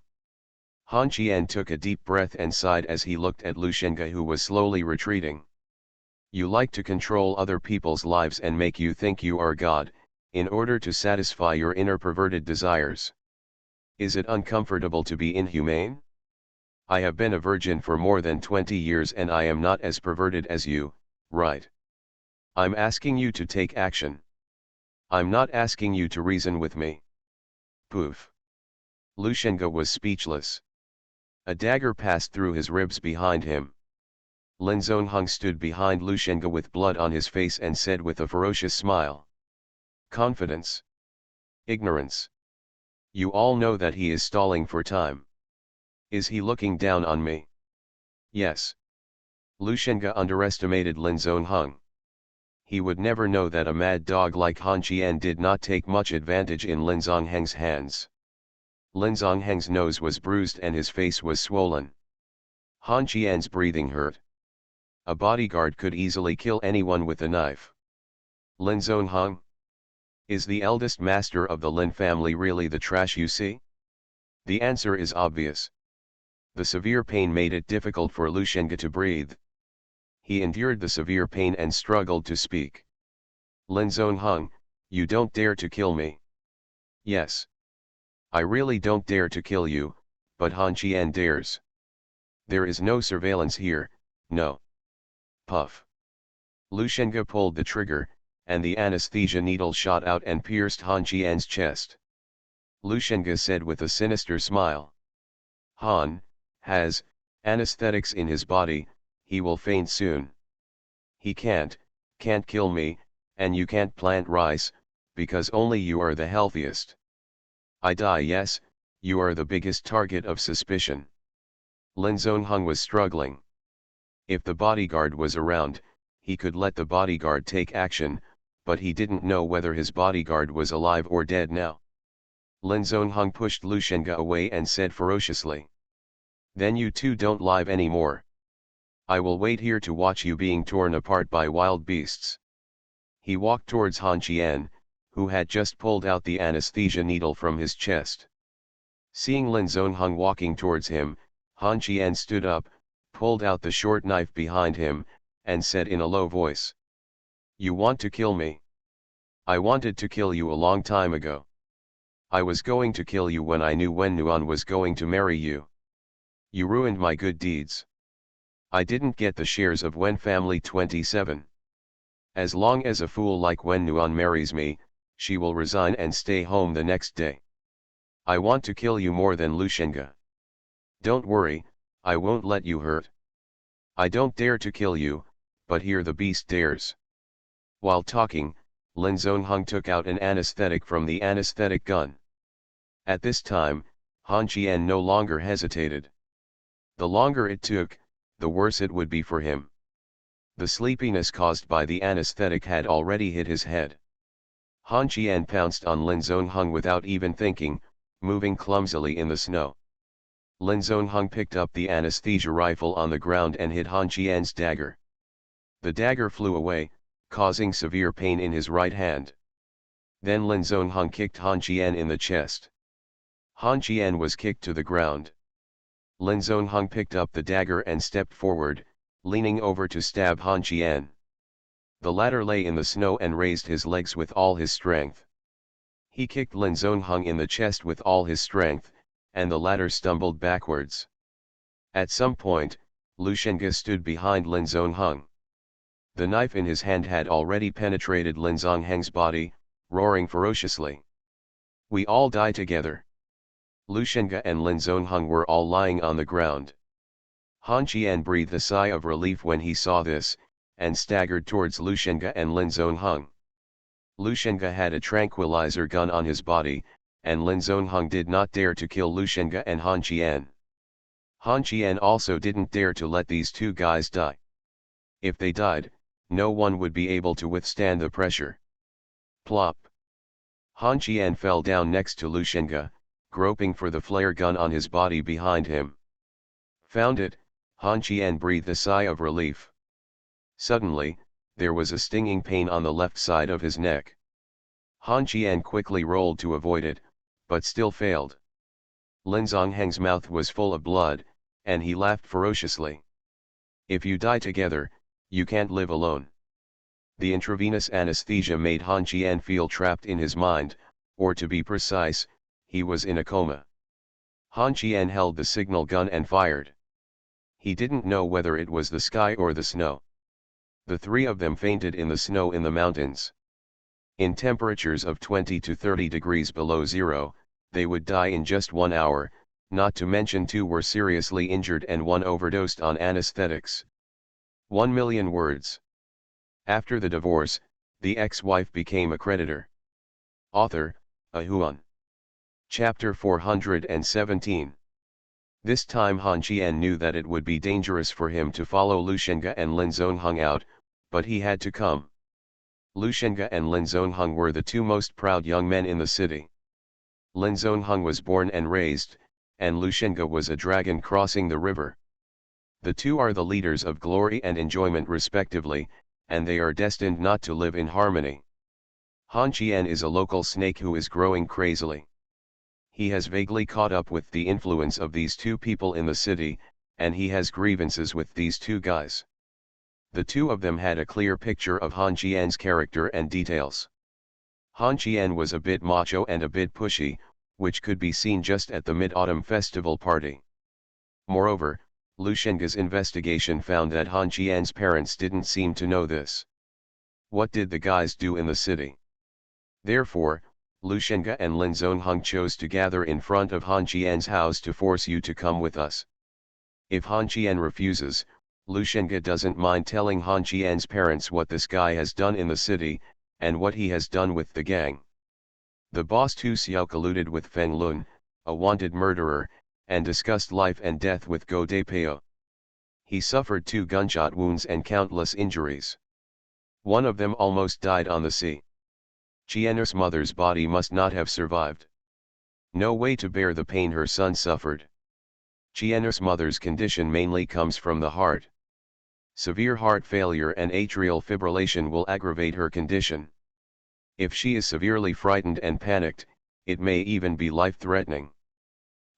Han Qian took a deep breath and sighed as he looked at Lushenga, who was slowly retreating. You like to control other people's lives and make you think you are God, in order to satisfy your inner perverted desires. Is it uncomfortable to be inhumane? I have been a virgin for more than 20 years and I am not as perverted as you, right? I'm asking you to take action. I'm not asking you to reason with me. Poof. Lushenga was speechless. A dagger passed through his ribs behind him. Lin Zongheng stood behind Lushenga with blood on his face and said with a ferocious smile. Confidence. Ignorance. You all know that he is stalling for time. Is he looking down on me? Yes. Lushenga underestimated Lin Zongheng. He would never know that a mad dog like Han Qian did not take much advantage in Lin Zongheng's hands. Lin Zongheng's nose was bruised and his face was swollen. Han Qian's breathing hurt. A bodyguard could easily kill anyone with a knife. Lin Zongheng? Is the eldest master of the Lin family really the trash you see? The answer is obvious. The severe pain made it difficult for Lushenga to breathe. He endured the severe pain and struggled to speak. Lin Zongheng, you don't dare to kill me. Yes. I really don't dare to kill you, but Han Qian dares. There is no surveillance here, no. Puff. Lu Shenge pulled the trigger, and the anesthesia needle shot out and pierced Han Qian's chest. Lu Shenge said with a sinister smile. Han has anesthetics in his body, he will faint soon. He can't kill me, and you can't plant rice, because only you are the healthiest. I die, yes, you are the biggest target of suspicion. Lin Zongheng was struggling. If the bodyguard was around, he could let the bodyguard take action, but he didn't know whether his bodyguard was alive or dead now. Lin Zongheng pushed Lu Shenge away and said ferociously. Then you two don't lie anymore. I will wait here to watch you being torn apart by wild beasts. He walked towards Han Qian, who had just pulled out the anesthesia needle from his chest. Seeing Lin Zongheng walking towards him, Han Qian stood up, pulled out the short knife behind him, and said in a low voice. You want to kill me? I wanted to kill you a long time ago. I was going to kill you when I knew Wen Nuan was going to marry you. You ruined my good deeds. I didn't get the shares of Wen family 27. As long as a fool like Wen Nuan marries me, she will resign and stay home the next day. I want to kill you more than Lu Shenge. Don't worry, I won't let you hurt. I don't dare to kill you, but here the beast dares. While talking, Lin Zongheng took out an anesthetic from the anesthetic gun. At this time, Han Qian no longer hesitated. The longer it took, the worse it would be for him. The sleepiness caused by the anesthetic had already hit his head. Han Qian pounced on Lin Zongheng without even thinking, moving clumsily in the snow. Lin Zongheng picked up the anesthesia rifle on the ground and hit Han Qian's dagger. The dagger flew away, causing severe pain in his right hand. Then Lin Zongheng kicked Han Qian in the chest. Han Qian was kicked to the ground. Lin Zongheng picked up the dagger and stepped forward, leaning over to stab Han Qian. The latter lay in the snow and raised his legs with all his strength. He kicked Lin Zongheng in the chest with all his strength, and the latter stumbled backwards. At some point, Lu Shenge stood behind Lin Zongheng. The knife in his hand had already penetrated Lin Zongheng's body, roaring ferociously. We all die together. Lu Shenge and Lin Zongheng were all lying on the ground. Han Qian breathed a sigh of relief when he saw this, and staggered towards Lu Shenge and Lin Zongheng. Lu Shenge had a tranquilizer gun on his body, and Lin Zongheng did not dare to kill Lu Shenge and Han Qian. Han Qian also didn't dare to let these two guys die. If they died, no one would be able to withstand the pressure. Plop. Han Qian fell down next to Lu Shenge, groping for the flare gun on his body behind him. Found it, Han Qian breathed a sigh of relief. Suddenly, there was a stinging pain on the left side of his neck. Han Qian quickly rolled to avoid it, but still failed. Lin Zongheng's mouth was full of blood, and he laughed ferociously. If you die together, you can't live alone. The intravenous anesthesia made Han Qian feel trapped in his mind, or to be precise, he was in a coma. Han Qian held the signal gun and fired. He didn't know whether it was the sky or the snow. The three of them fainted in the snow in the mountains. In temperatures of 20 to 30 degrees below zero, they would die in just 1 hour, not to mention 2 were seriously injured and 1 overdosed on anesthetics. 1 million words. After the divorce, the ex-wife became a creditor. Author, Ahuan. Chapter 417. This time Han Qian knew that it would be dangerous for him to follow Lu Shenge and Lin Zongheng out, but he had to come. Lu Shenge and Lin Zongheng were the 2 most proud young men in the city. Lin Zongheng was born and raised, and Lu Shenge was a dragon crossing the river. The 2 are the leaders of glory and enjoyment respectively, and they are destined not to live in harmony. Han Qian is a local snake who is growing crazily. He has vaguely caught up with the influence of these 2 people in the city, and he has grievances with these 2 guys. The two of them had a clear picture of Han Qian's character and details. Han Qian was a bit macho and a bit pushy, which could be seen just at the Mid-Autumn Festival party. Moreover, Lu Shenge's investigation found that Han Qian's parents didn't seem to know this. What did the guys do in the city? Therefore, Lu Shenge and Lin Zongheng chose to gather in front of Han Qian's house to force you to come with us. If Han Qian refuses, Lu Shenge doesn't mind telling Han Qian's parents what this guy has done in the city, and what he has done with the gang. The boss Tu Xiao colluded with Feng Lun, a wanted murderer, and discussed life and death with Go Depeo. He suffered 2 gunshot wounds and countless injuries. One of them almost died on the sea. Qian's mother's body must not have survived. No way to bear the pain her son suffered. Qian's mother's condition mainly comes from the heart. Severe heart failure and atrial fibrillation will aggravate her condition. If she is severely frightened and panicked, it may even be life-threatening.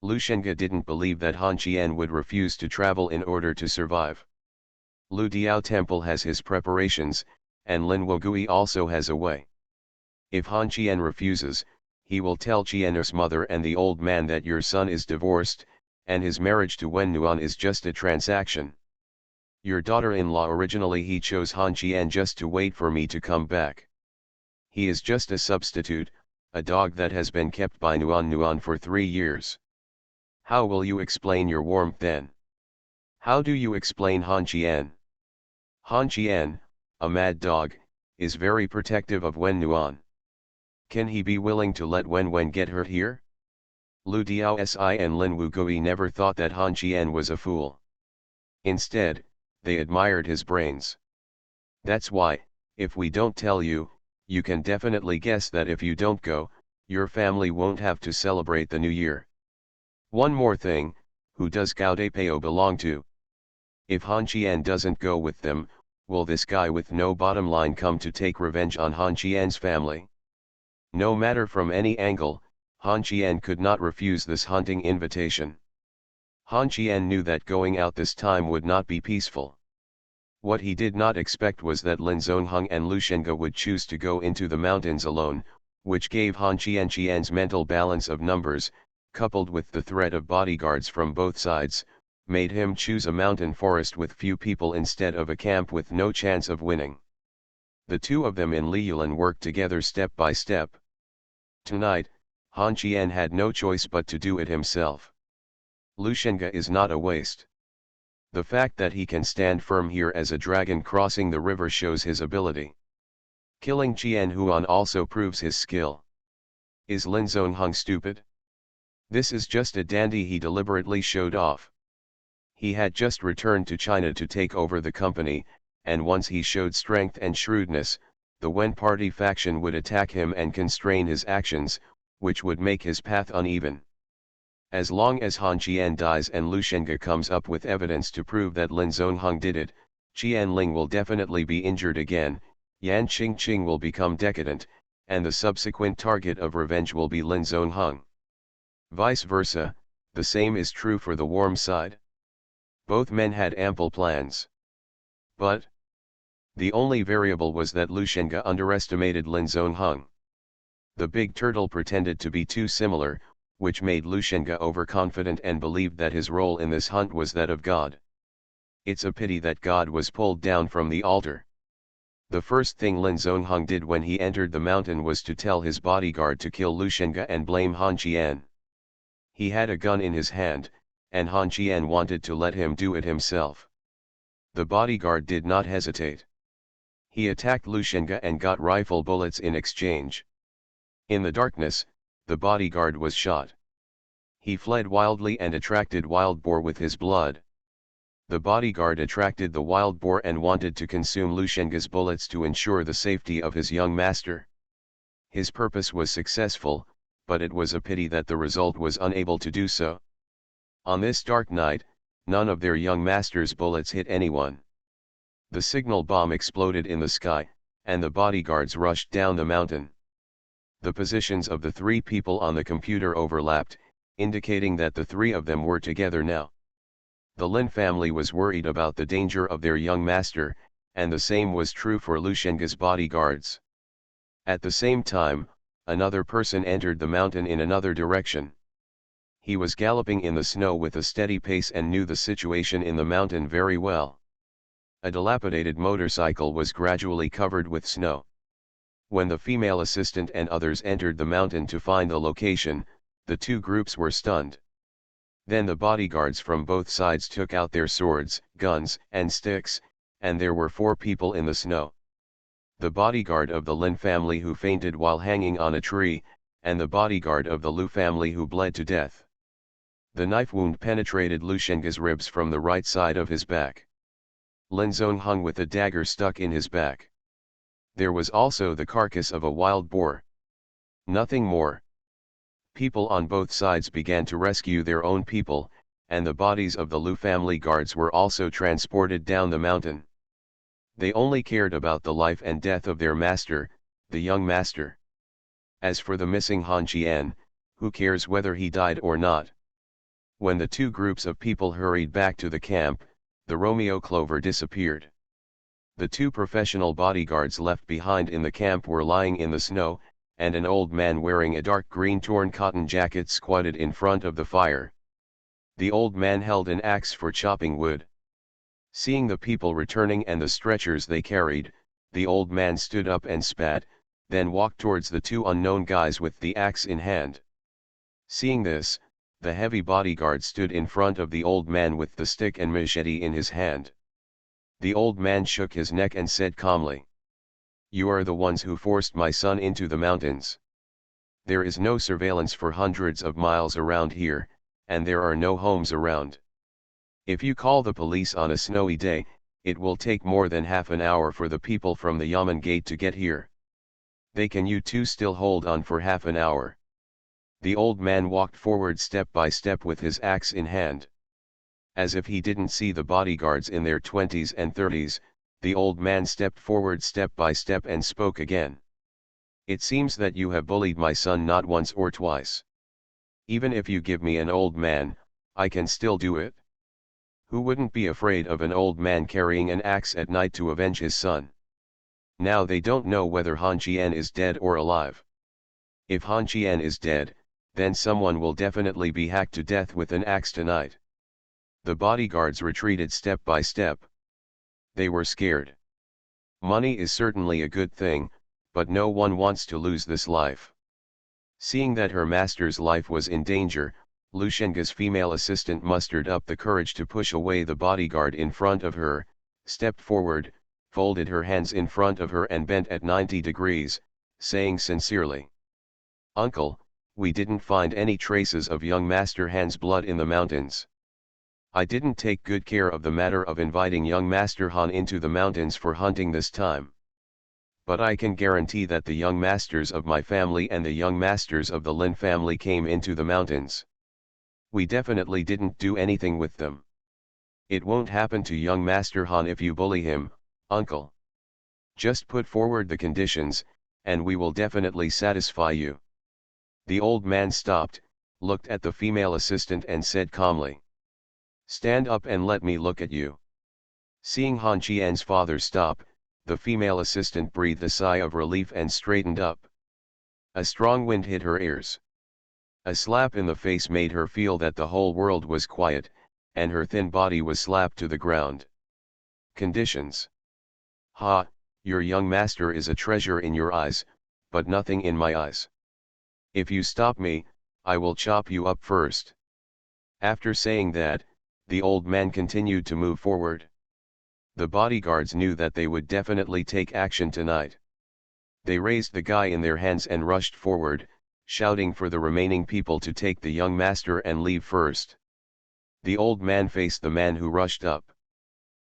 Lu Shenge didn't believe that Han Qian would refuse to travel in order to survive. Lu Diao Temple has his preparations, and Lin Wogui also has a way. If Han Qian refuses, he will tell Qian's mother and the old man that your son is divorced, and his marriage to Wen Nuan is just a transaction. Your daughter-in-law originally he chose Han Qian just to wait for me to come back. He is just a substitute, a dog that has been kept by Nuan for 3 years. How will you explain your warmth then? How do you explain Han Qian? Han Qian, a mad dog, is very protective of Wen Nuan. Can he be willing to let Wen get hurt here? Lu Diaosi and Lin Wugui never thought that Han Qian was a fool. Instead, they admired his brains. That's why, if we don't tell you, you can definitely guess that if you don't go, your family won't have to celebrate the New Year. One more thing, who does Gao Depeo belong to? If Han Qian doesn't go with them, will this guy with no bottom line come to take revenge on Han Qian's family? No matter from any angle, Han Qian could not refuse this hunting invitation. Han Qian knew that going out this time would not be peaceful. What he did not expect was that Lin Zongheng and Lu Shenge would choose to go into the mountains alone, which gave Han Qian's mental balance of numbers, coupled with the threat of bodyguards from both sides, made him choose a mountain forest with few people instead of a camp with no chance of winning. The two of them in Liyulan worked together step by step. Tonight, Han Qian had no choice but to do it himself. Lu Shenge is not a waste. The fact that he can stand firm here as a dragon crossing the river shows his ability. Killing Qian Huan also proves his skill. Is Lin Zongheng stupid? This is just a dandy he deliberately showed off. He had just returned to China to take over the company, and once he showed strength and shrewdness, the Wen party faction would attack him and constrain his actions, which would make his path uneven. As long as Han Qian dies and Lu Shenge comes up with evidence to prove that Lin Zongheng did it, Qian Ling will definitely be injured again, Yan Qingqing will become decadent, and the subsequent target of revenge will be Lin Zongheng. Vice versa, the same is true for the warm side. Both men had ample plans. But the only variable was that Lu Shenge underestimated Lin Zongheng. The big turtle pretended to be too similar, which made Lu Shenge overconfident and believed that his role in this hunt was that of God. It's a pity that God was pulled down from the altar. The first thing Lin Zongheng did when he entered the mountain was to tell his bodyguard to kill Lu Shenge and blame Han Qian. He had a gun in his hand, and Han Qian wanted to let him do it himself. The bodyguard did not hesitate. He attacked Lu Shenge and got rifle bullets in exchange. In the darkness, the bodyguard was shot. He fled wildly and attracted wild boar with his blood. The bodyguard attracted the wild boar and wanted to consume Lu Shenge's bullets to ensure the safety of his young master. His purpose was successful, but it was a pity that the result was unable to do so. On this dark night, none of their young master's bullets hit anyone. The signal bomb exploded in the sky, and the bodyguards rushed down the mountain. The positions of the 3 people on the computer overlapped, indicating that the 3 of them were together now. The Lin family was worried about the danger of their young master, and the same was true for Lushenga's bodyguards. At the same time, another person entered the mountain in another direction. He was galloping in the snow with a steady pace and knew the situation in the mountain very well. A dilapidated motorcycle was gradually covered with snow. When the female assistant and others entered the mountain to find the location, the two groups were stunned. Then the bodyguards from both sides took out their swords, guns, and sticks, and there were 4 people in the snow. The bodyguard of the Lin family who fainted while hanging on a tree, and the bodyguard of the Lu family who bled to death. The knife wound penetrated Lushenga's ribs from the right side of his back. Lin Zong hung with a dagger stuck in his back. There was also the carcass of a wild boar. Nothing more. People on both sides began to rescue their own people, and the bodies of the Lu family guards were also transported down the mountain. They only cared about the life and death of their master, the young master. As for the missing Han Qian, who cares whether he died or not? When the two groups of people hurried back to the camp, the Romeo Clover disappeared. The 2 professional bodyguards left behind in the camp were lying in the snow, and an old man wearing a dark green torn cotton jacket squatted in front of the fire. The old man held an axe for chopping wood. Seeing the people returning and the stretchers they carried, the old man stood up and spat, then walked towards the 2 unknown guys with the axe in hand. Seeing this, the heavy bodyguard stood in front of the old man with the stick and machete in his hand. The old man shook his neck and said calmly, "You are the ones who forced my son into the mountains. There is no surveillance for hundreds of miles around here, and there are no homes around. If you call the police on a snowy day, it will take more than half an hour for the people from the Yamen gate to get here. Can you two still hold on for half an hour?" The old man walked forward step by step with his axe in hand. As if he didn't see the bodyguards in their 20s and 30s, the old man stepped forward step by step and spoke again. "It seems that you have bullied my son not once or twice. Even if you give me an old man, I can still do it. Who wouldn't be afraid of an old man carrying an axe at night to avenge his son? Now they don't know whether Han Qian is dead or alive. If Han Qian is dead, then someone will definitely be hacked to death with an axe tonight." The bodyguards retreated step by step. They were scared. Money is certainly a good thing, but no one wants to lose this life. Seeing that her master's life was in danger, Lushenga's female assistant mustered up the courage to push away the bodyguard in front of her, stepped forward, folded her hands in front of her and bent at 90 degrees, saying sincerely, "Uncle, we didn't find any traces of young Master Han's blood in the mountains. I didn't take good care of the matter of inviting young Master Han into the mountains for hunting this time. But I can guarantee that the young masters of my family and the young masters of the Lin family came into the mountains. We definitely didn't do anything with them. It won't happen to young Master Han if you bully him, uncle. Just put forward the conditions, and we will definitely satisfy you." The old man stopped, looked at the female assistant and said calmly, "Stand up and let me look at you." Seeing Han Qian's father stop, the female assistant breathed a sigh of relief and straightened up. A strong wind hit her ears. A slap in the face made her feel that the whole world was quiet, and her thin body was slapped to the ground. Conditions. "Ha, your young master is a treasure in your eyes, but nothing in my eyes. If you stop me, I will chop you up first." After saying that, the old man continued to move forward. The bodyguards knew that they would definitely take action tonight. They raised the guy in their hands and rushed forward, shouting for the remaining people to take the young master and leave first. The old man faced the man who rushed up.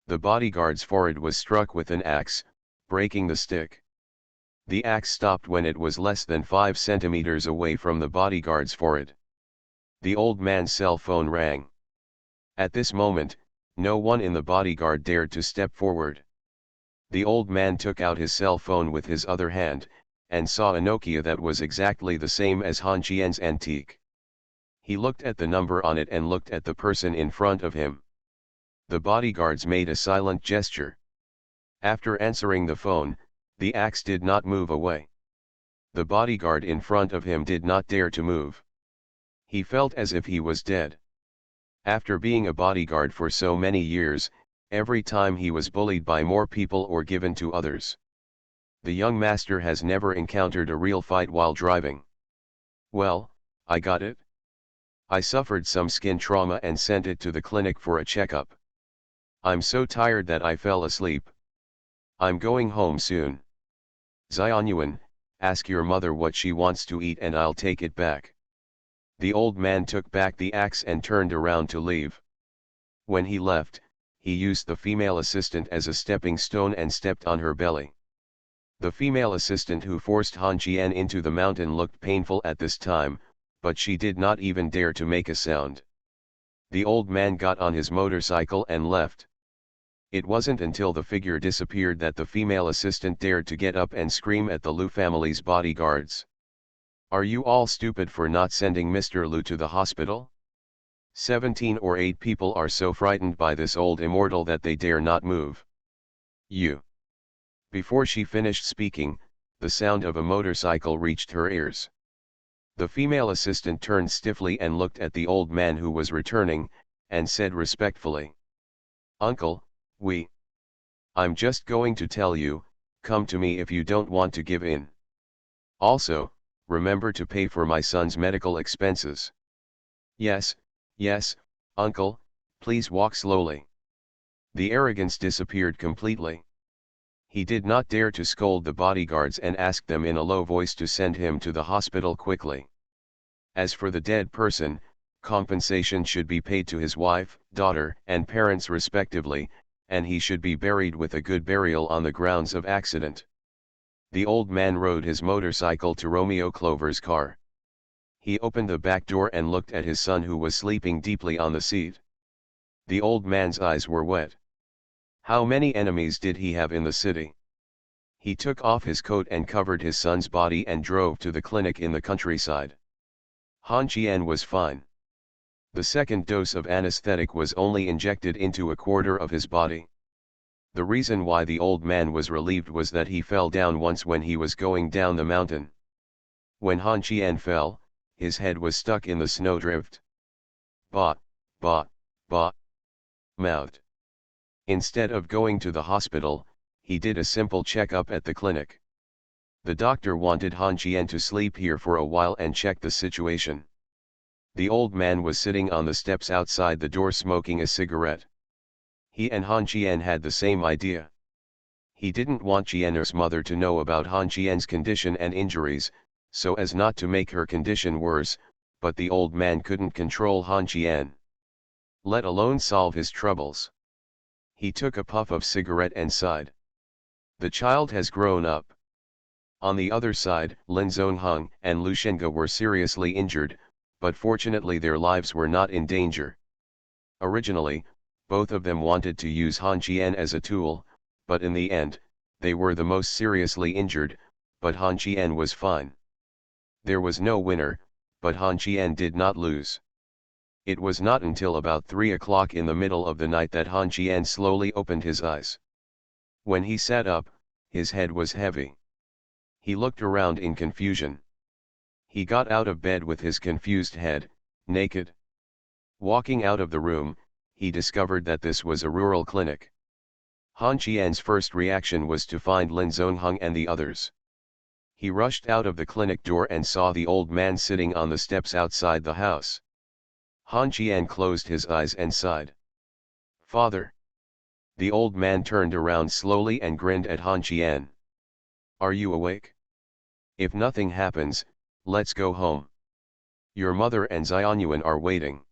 The bodyguard's forehead was struck with an axe, breaking the stick. The axe stopped when it was less than 5 centimeters away from the bodyguard's forehead. The old man's cell phone rang. At this moment, no one in the bodyguard dared to step forward. The old man took out his cell phone with his other hand, and saw a Nokia that was exactly the same as Han Qian's antique. He looked at the number on it and looked at the person in front of him. The bodyguards made a silent gesture. After answering the phone, the axe did not move away. The bodyguard in front of him did not dare to move. He felt as if he was dead. After being a bodyguard for so many years, every time he was bullied by more people or given to others. The young master has never encountered a real fight while driving. Well, I got it. I suffered some skin trauma and sent it to the clinic for a checkup. I'm so tired that I fell asleep. I'm going home soon. Xianyuan, ask your mother what she wants to eat and I'll take it back. The old man took back the axe and turned around to leave. When he left, he used the female assistant as a stepping stone and stepped on her belly. The female assistant who forced Han Jian into the mountain looked painful at this time, but she did not even dare to make a sound. The old man got on his motorcycle and left. It wasn't until the figure disappeared that the female assistant dared to get up and scream at the Lu family's bodyguards. Are you all stupid for not sending Mr. Lu to the hospital? 17 or 8 people are so frightened by this old immortal that they dare not move. You. Before she finished speaking, the sound of a motorcycle reached her ears. The female assistant turned stiffly and looked at the old man who was returning, and said respectfully, Uncle, I'm just going to tell you, come to me if you don't want to give in. Also, remember to pay for my son's medical expenses. Yes, uncle, please walk slowly. The arrogance disappeared completely. He did not dare to scold the bodyguards and ask them in a low voice to send him to the hospital quickly. As for the dead person, compensation should be paid to his wife, daughter, and parents respectively, and he should be buried with a good burial on the grounds of accident. The old man rode his motorcycle to Romeo Clover's car. He opened the back door and looked at his son who was sleeping deeply on the seat. The old man's eyes were wet. How many enemies did he have in the city? He took off his coat and covered his son's body and drove to the clinic in the countryside. Han Jian was fine. The second dose of anesthetic was only injected into a quarter of his body. The reason why the old man was relieved was that he fell down once when he was going down the mountain. When Han Jian fell, his head was stuck in the snowdrift. Bah, mouthed. Instead of going to the hospital, he did a simple checkup at the clinic. The doctor wanted Han Jian to sleep here for a while and check the situation. The old man was sitting on the steps outside the door smoking a cigarette. He and Han Jian had the same idea. He didn't want Jian's mother to know about Han Jian's condition and injuries, so as not to make her condition worse, but the old man couldn't control Han Jian, let alone solve his troubles. He took a puff of cigarette and sighed. The child has grown up. On the other side, Lin Zongheng and Lu Shenga were seriously injured, but fortunately their lives were not in danger. Originally, both of them wanted to use Han Jian as a tool, but in the end, they were the most seriously injured, but Han Jian was fine. There was no winner, but Han Jian did not lose. It was not until about 3 o'clock in the middle of the night that Han Jian slowly opened his eyes. When he sat up, his head was heavy. He looked around in confusion. He got out of bed with his confused head, naked. Walking out of the room, he discovered that this was a rural clinic. Han Jian's first reaction was to find Lin Zongheng and the others. He rushed out of the clinic door and saw the old man sitting on the steps outside the house. Han Jian closed his eyes and sighed. Father. The old man turned around slowly and grinned at Han Jian. Are you awake? If nothing happens, let's go home. Your mother and Xianyuan are waiting.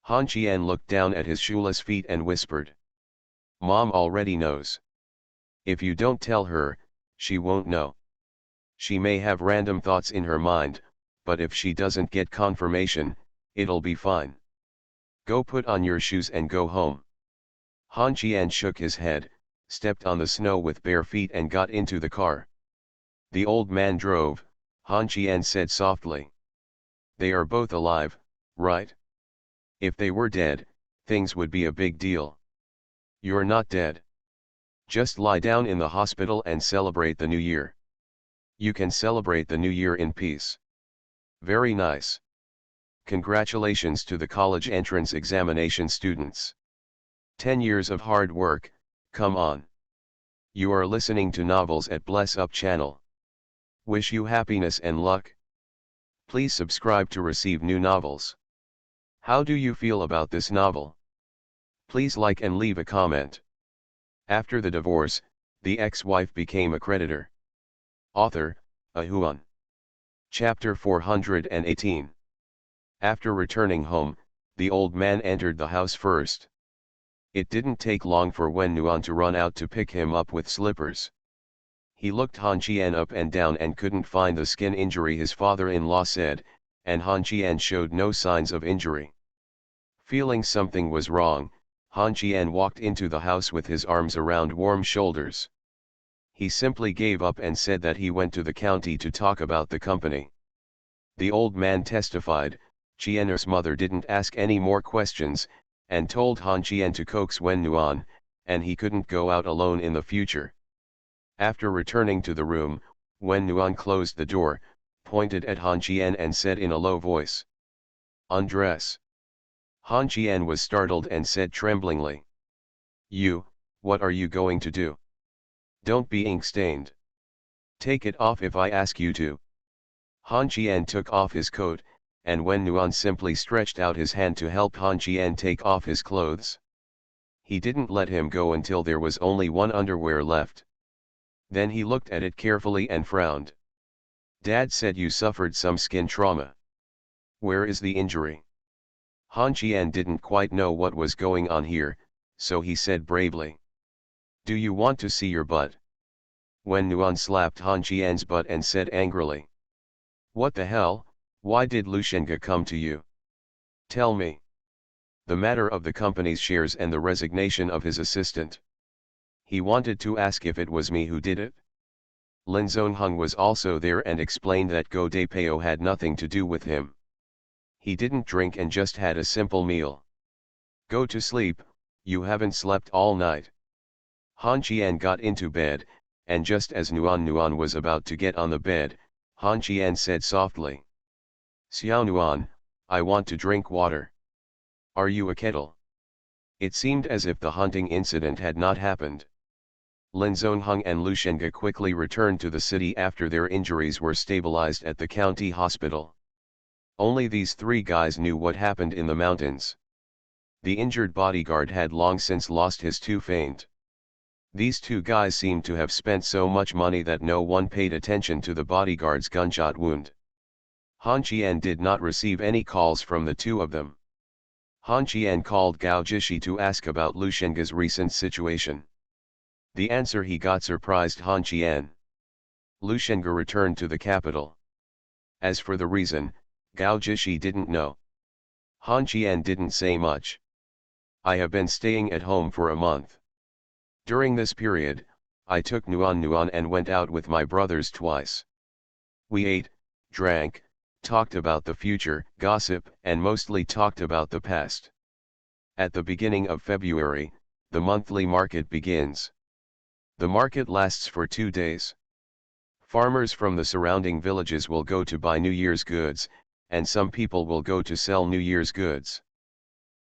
Han Jian looked down at his shoeless feet and whispered. Mom already knows. If you don't tell her, she won't know. She may have random thoughts in her mind, but if she doesn't get confirmation, it'll be fine. Go put on your shoes and go home. Han Jian shook his head, stepped on the snow with bare feet and got into the car. The old man drove. Han Jian said softly. They are both alive, right? If they were dead, things would be a big deal. You're not dead. Just lie down in the hospital and celebrate the new year. You can celebrate the new year in peace. Very nice. Congratulations to the college entrance examination students. 10 years of hard work, come on. You are listening to Novels at Bless Up channel. Wish you happiness and luck. Please subscribe to receive new novels. How do you feel about this novel? Please like and leave a comment. After the divorce, the ex-wife became a creditor. Author, Ahuan. Chapter 418. After returning home, the old man entered the house first. It didn't take long for Wen Nuan to run out to pick him up with slippers. He looked Han Qian up and down and couldn't find the skin injury his father-in-law said, and Han Qian showed no signs of injury. Feeling something was wrong, Han Qian walked into the house with his arms around warm shoulders. He simply gave up and said that he went to the county to talk about the company. The old man testified, Qian's mother didn't ask any more questions, and told Han Qian to coax Wen Nuan, and he couldn't go out alone in the future. After returning to the room, Wen Nuan closed the door, pointed at Han Qian and said in a low voice, "Undress." Han Qian was startled and said tremblingly, What are you going to do? Don't be ink-stained. Take it off if I ask you to." Han Qian took off his coat, and Wen Nuan simply stretched out his hand to help Han Qian take off his clothes. He didn't let him go until there was only one underwear left. Then he looked at it carefully and frowned. "Dad said you suffered some skin trauma. Where is the injury?" Han Qian didn't quite know what was going on here, so he said bravely, "Do you want to see your butt?" Wen Nuan slapped Han Qian's butt and said angrily, "What the hell, why did Lushenge come to you? Tell me." "The matter of the company's shares and the resignation of his assistant. He wanted to ask if it was me who did it." Lin Zongheng was also there and explained that Go Depeo had nothing to do with him. He didn't drink and just had a simple meal. "Go to sleep, you haven't slept all night." Han Qian got into bed, and just as Nuan was about to get on the bed, Han Qian said softly, "Xiao Nuan, I want to drink water. Are you a kettle?" It seemed as if the hunting incident had not happened. Lin Zongheng and Lu Shenge quickly returned to the city after their injuries were stabilized at the county hospital. Only these three guys knew what happened in the mountains. The injured bodyguard had long since lost his two feint. These two guys seemed to have spent so much money that no one paid attention to the bodyguard's gunshot wound. Han Qian did not receive any calls from the two of them. Han Qian called Gao Jishi to ask about Lu Shenge's recent situation. The answer he got surprised Han Qian. Lu Shenge returned to the capital. As for the reason, Gao Jishi didn't know. Han Qian didn't say much. "I have been staying at home for a month. During this period, I took Nuan and went out with my brothers twice. We ate, drank, talked about the future, gossip, and mostly talked about the past. At the beginning of February, the monthly market begins. The market lasts for 2 days. Farmers from the surrounding villages will go to buy New Year's goods, and some people will go to sell New Year's goods.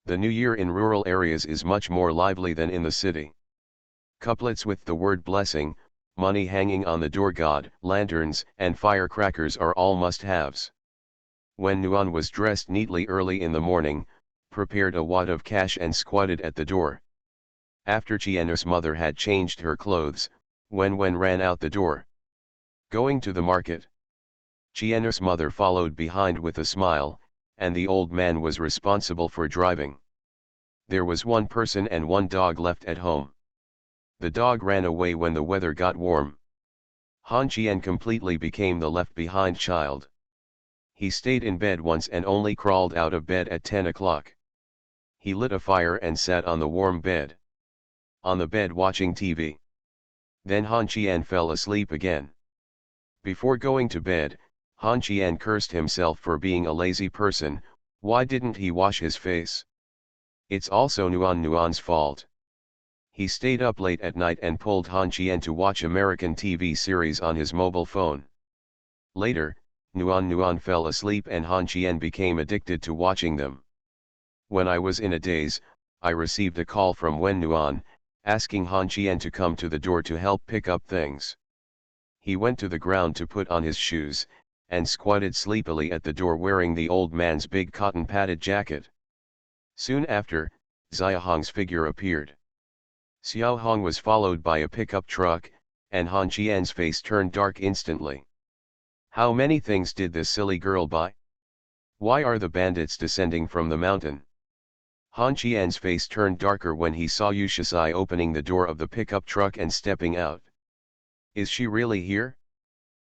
The New Year in rural areas is much more lively than in the city. Couplets with the word blessing, money hanging on the door god, lanterns, and firecrackers are all must-haves. When Nuan was dressed neatly early in the morning, prepared a wad of cash and squatted at the door. After Qian's mother had changed her clothes, Wen ran out the door. Going to the market. Qian's mother followed behind with a smile, and the old man was responsible for driving. There was one person and one dog left at home. The dog ran away when the weather got warm. Han Qian completely became the left-behind child. He stayed in bed once and only crawled out of bed at 10 o'clock. He lit a fire and sat on the warm bed. On the bed watching TV. Then Han Qian fell asleep again. Before going to bed, Han Qian cursed himself for being a lazy person. Why didn't he wash his face? It's also Nuan's fault. He stayed up late at night and pulled Han Qian to watch American TV series on his mobile phone. Later, Nuan fell asleep and Han Qian became addicted to watching them. When I was in a daze, I received a call from Wen Nuan, asking Han Qian to come to the door to help pick up things. He went to the ground to put on his shoes, and squatted sleepily at the door wearing the old man's big cotton-padded jacket. Soon after, Xiaohong's figure appeared. Xiaohong was followed by a pickup truck, and Han Qian's face turned dark instantly. How many things did this silly girl buy? Why are the bandits descending from the mountain? Han Qian's face turned darker when he saw Yu Shisai opening the door of the pickup truck and stepping out. Is she really here?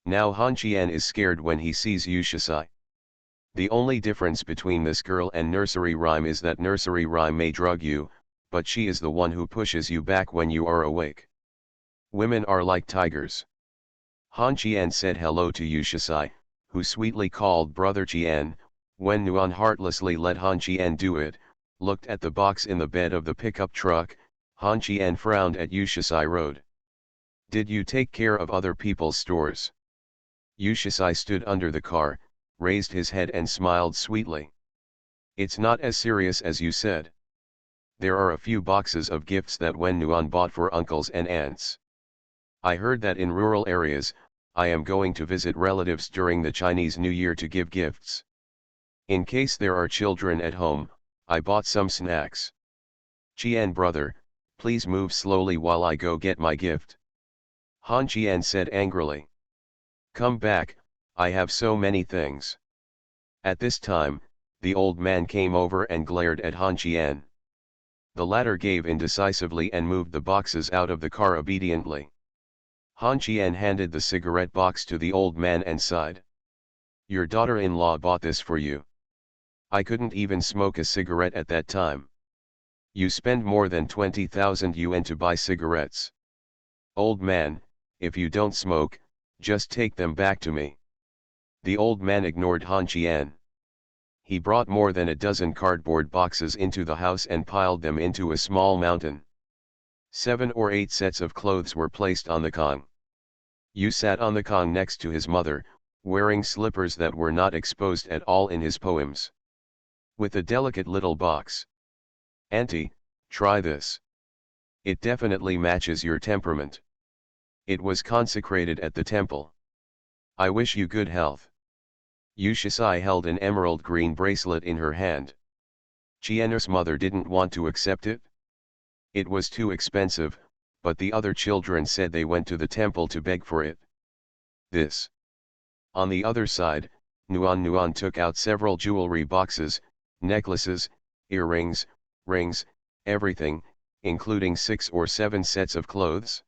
Now Han Qian is scared when he sees Yu Shisai. The only difference between this girl and nursery rhyme is that nursery rhyme may drug you, but she is the one who pushes you back when you are awake. Women are like tigers. Han Qian said hello to Yu Shisai, who sweetly called Brother Qian. When Nuan heartlessly let Han Qian do it, looked at the box in the bed of the pickup truck, Han Qian frowned at Yu Shisai Road. Did you take care of other people's stores? Yu Shisai stood under the car, raised his head and smiled sweetly. It's not as serious as you said. There are a few boxes of gifts that Wen Nuan bought for uncles and aunts. I heard that in rural areas, I am going to visit relatives during the Chinese New Year to give gifts. In case there are children at home, I bought some snacks. Qian brother, please move slowly while I go get my gift. Han Qian said angrily. Come back, I have so many things. At this time, the old man came over and glared at Han Qian. The latter gave in decisively and moved the boxes out of the car obediently. Han Qian handed the cigarette box to the old man and sighed. Your daughter-in-law bought this for you. I couldn't even smoke a cigarette at that time. You spend more than 20,000 yuan to buy cigarettes. Old man, if you don't smoke, just take them back to me. The old man ignored Han Qian. He brought more than a dozen cardboard boxes into the house and piled them into a small mountain. 7 or 8 sets of clothes were placed on the kong. Yu sat on the kong next to his mother, wearing slippers that were not exposed at all in his poems. With a delicate little box. Auntie, try this. It definitely matches your temperament. It was consecrated at the temple. I wish you good health. Yu Shisai held an emerald green bracelet in her hand. Qian's mother didn't want to accept it. It was too expensive, but the other children said they went to the temple to beg for it. This. On the other side, Nuan took out several jewelry boxes, necklaces, earrings, rings, everything, including 6 or 7 sets of clothes.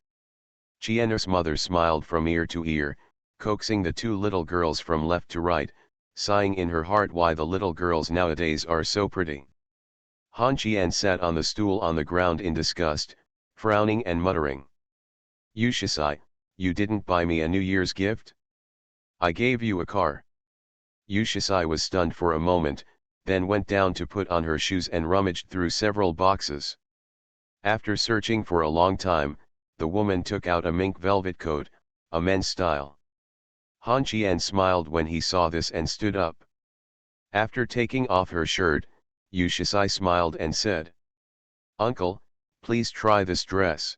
Qian's mother smiled from ear to ear, coaxing the 2 little girls from left to right, sighing in her heart why the little girls nowadays are so pretty. Han Qian sat on the stool on the ground in disgust, frowning and muttering. Yu Shisai, you didn't buy me a New Year's gift? I gave you a car. Yu Shisai was stunned for a moment, then went down to put on her shoes and rummaged through several boxes. After searching for a long time, the woman took out a mink velvet coat, a men's style. Han Qian smiled when he saw this and stood up. After taking off her shirt, Yu Shisai smiled and said, Uncle, please try this dress.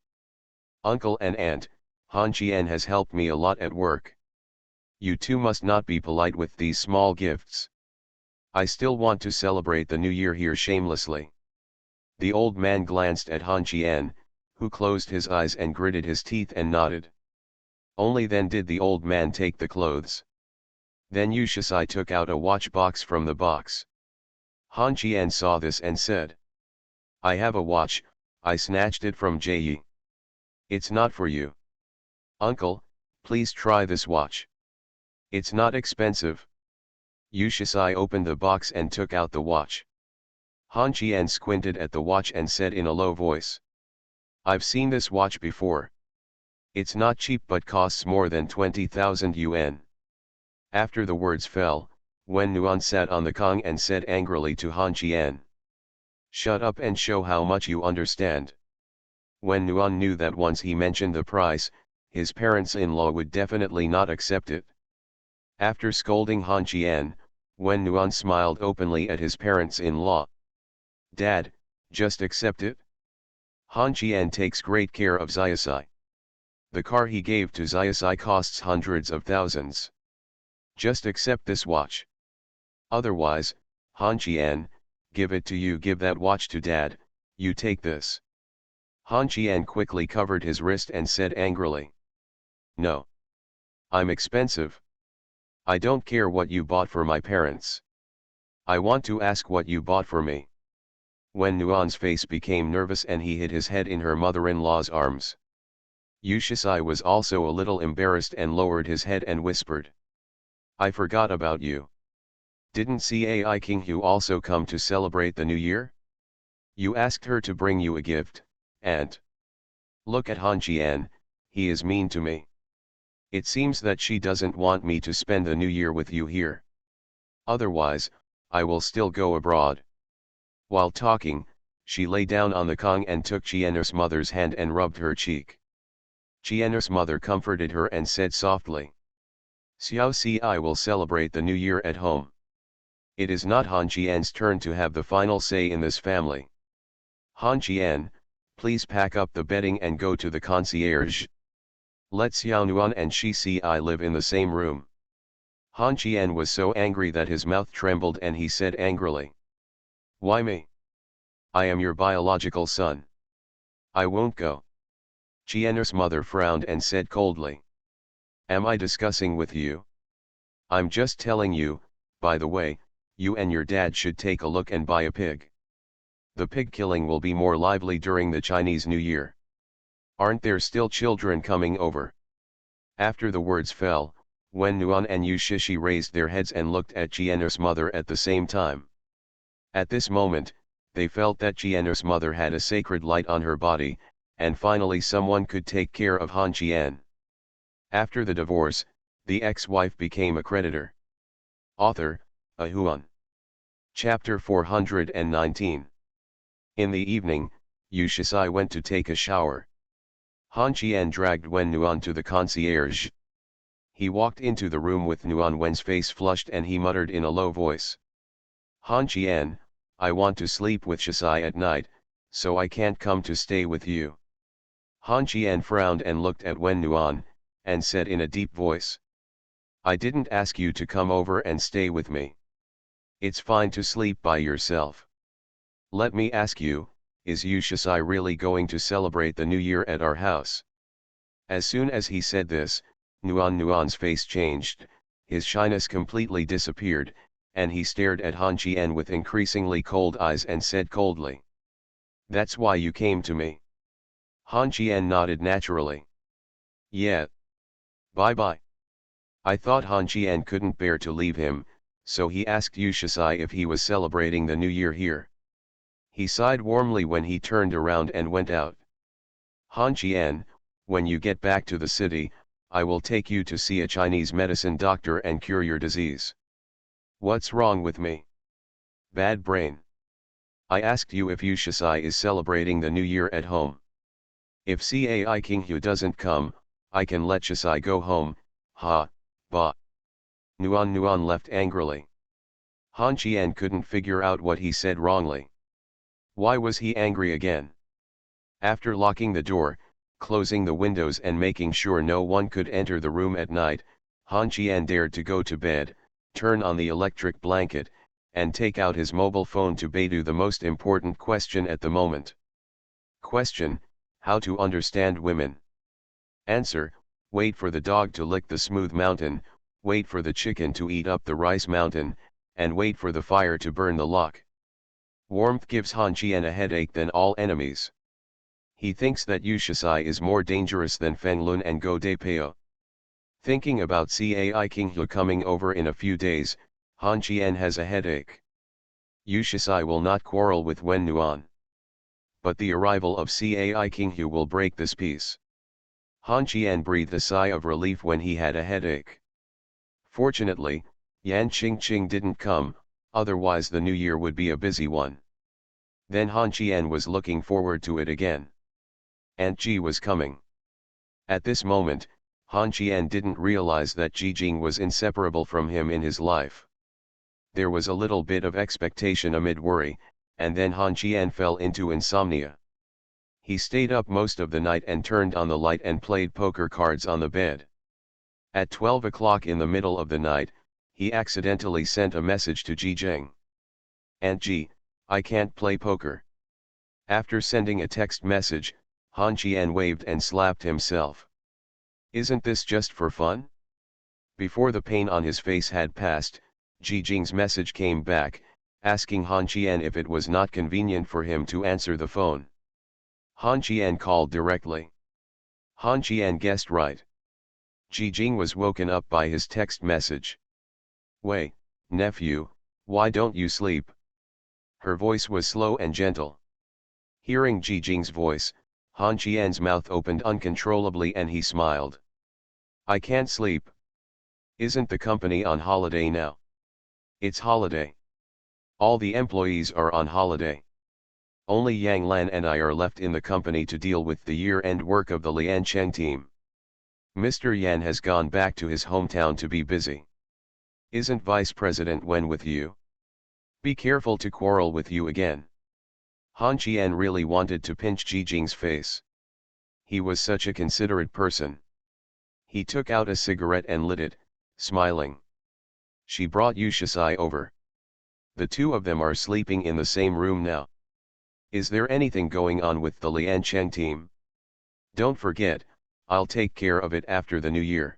Uncle and aunt, Han Qian has helped me a lot at work. You too must not be polite with these small gifts. I still want to celebrate the new year here shamelessly. The old man glanced at Han Qian, who closed his eyes and gritted his teeth and nodded. Only then did the old man take the clothes. Then Yu Shisai took out a watch box from the box. Han Qian saw this and said, I have a watch, I snatched it from Jie. It's not for you. Uncle, please try this watch. It's not expensive. Yu Shisai opened the box and took out the watch. Han Qian squinted at the watch and said in a low voice, I've seen this watch before. It's not cheap but costs more than 20,000 yuan. After the words fell, Wen Nuan sat on the kong and said angrily to Han Qian, Shut up and show how much you understand. Wen Nuan knew that once he mentioned the price, his parents-in-law would definitely not accept it. After scolding Han Qian, Wen Nuan smiled openly at his parents-in-law. "Dad, just accept it? Han Qian takes great care of Xiaosai. The car he gave to Xiaosai costs hundreds of thousands. Just accept this watch. Otherwise, Han Qian, give it to you, give that watch to Dad, you take this." Han Qian quickly covered his wrist and said angrily. "No. I'm expensive. I don't care what you bought for my parents. I want to ask what you bought for me." Wen Nuan's face became nervous and he hid his head in her mother-in-law's arms. Yu Shisai was also a little embarrassed and lowered his head and whispered. "I forgot about you. Didn't Cai King Hu also come to celebrate the New Year? You asked her to bring you a gift, and look at Han Qian, he is mean to me. It seems that she doesn't want me to spend the New Year with you here. Otherwise, I will still go abroad." While talking, she lay down on the Kong and took Qian'er's mother's hand and rubbed her cheek. Qian'er's mother comforted her and said softly, "Xiao Ci will celebrate the New Year at home. It is not Han Qian's turn to have the final say in this family. Han Qian, please pack up the bedding and go to the concierge. Let Xiao Nuan and Shi Ci live in the same room." Han Qian was so angry that his mouth trembled and he said angrily, "Why me? I am your biological son. I won't go." Qian'er's mother frowned and said coldly, "Am I discussing with you? I'm just telling you, by the way, you and your dad should take a look and buy a pig. The pig killing will be more lively during the Chinese New Year. Aren't there still children coming over?" After the words fell, Wen Nuan and Yu Shishi raised their heads and looked at Qian'er's mother at the same time. At this moment, they felt that Qian'er's mother had a sacred light on her body, and finally someone could take care of Han Qian. After the divorce, the ex-wife became a creditor. Author, Ahuan. Chapter 419. In the evening, Yu Shisai went to take a shower. Han Qian dragged Wen Nuan to the concierge. He walked into the room with Nuan Wen's face flushed and he muttered in a low voice. "Han Qian, I want to sleep with Shisai at night, so I can't come to stay with you." Han Qian frowned and looked at Wen Nuan, and said in a deep voice. "I didn't ask you to come over and stay with me. It's fine to sleep by yourself. Let me ask you, is Yu Shisai really going to celebrate the New Year at our house?" As soon as he said this, Nuan's face changed, his shyness completely disappeared, and he stared at Han Qian with increasingly cold eyes and said coldly. "That's why you came to me?" Han Qian nodded naturally. "Yeah. Bye-bye." I thought Han Qian couldn't bear to leave him, so he asked Yu Shisai if he was celebrating the New Year here. He sighed warmly when he turned around and went out. "Han Qian, when you get back to the city, I will take you to see a Chinese medicine doctor and cure your disease." "What's wrong with me? Bad brain. I asked you if Yu Shisai is celebrating the New Year at home. If Cai King Hu doesn't come, I can let Shisai go home, ha, ba." Nuan left angrily. Han Qian couldn't figure out what he said wrongly. Why was he angry again? After locking the door, closing the windows and making sure no one could enter the room at night, Han Qian dared to go to bed, turn on the electric blanket, and take out his mobile phone to Beidou the most important question at the moment. Question: how to understand women. Answer: wait for the dog to lick the smooth mountain, wait for the chicken to eat up the rice mountain, and wait for the fire to burn the lock. Warmth gives Han Qian a headache than all enemies. He thinks that Yu Shisai is more dangerous than Feng Lun and Go De Peo. Thinking about Cai King Hu coming over in a few days, Han Qian has a headache. Yu Shisai will not quarrel with Wen Nuan. But the arrival of Cai King Hu will break this peace. Han Qian breathed a sigh of relief when he had a headache. Fortunately, Yan Qingqing didn't come, otherwise the New Year would be a busy one. Then Han Qian was looking forward to it again. Aunt Ji was coming. At this moment, Han Qian didn't realize that Ji Jing was inseparable from him in his life. There was a little bit of expectation amid worry, and then Han Qian fell into insomnia. He stayed up most of the night and turned on the light and played poker cards on the bed. At 12 o'clock in the middle of the night, he accidentally sent a message to Ji Jing. Aunt Ji, I can't play poker. After sending a text message, Han Qian waved and slapped himself. Isn't this just for fun? Before the pain on his face had passed, Ji Jing's message came back, asking Han Qian if it was not convenient for him to answer the phone. Han Qian called directly. Han Qian guessed right. Ji Jing was woken up by his text message. Wei, nephew, why don't you sleep? Her voice was slow and gentle. Hearing Ji Jing's voice, Han Qian's mouth opened uncontrollably and he smiled. I can't sleep. Isn't the company on holiday now? It's holiday. All the employees are on holiday. Only Yang Lan and I are left in the company to deal with the year-end work of the Liancheng team. Mr. Yan has gone back to his hometown to be busy. Isn't Vice President Wen with you? Be careful to quarrel with you again. Han Qian really wanted to pinch Ji Jing's face. He was such a considerate person. He took out a cigarette and lit it, smiling. She brought Yu Shisai over. The two of them are sleeping in the same room now. Is there anything going on with the Liancheng team? Don't forget, I'll take care of it after the new year.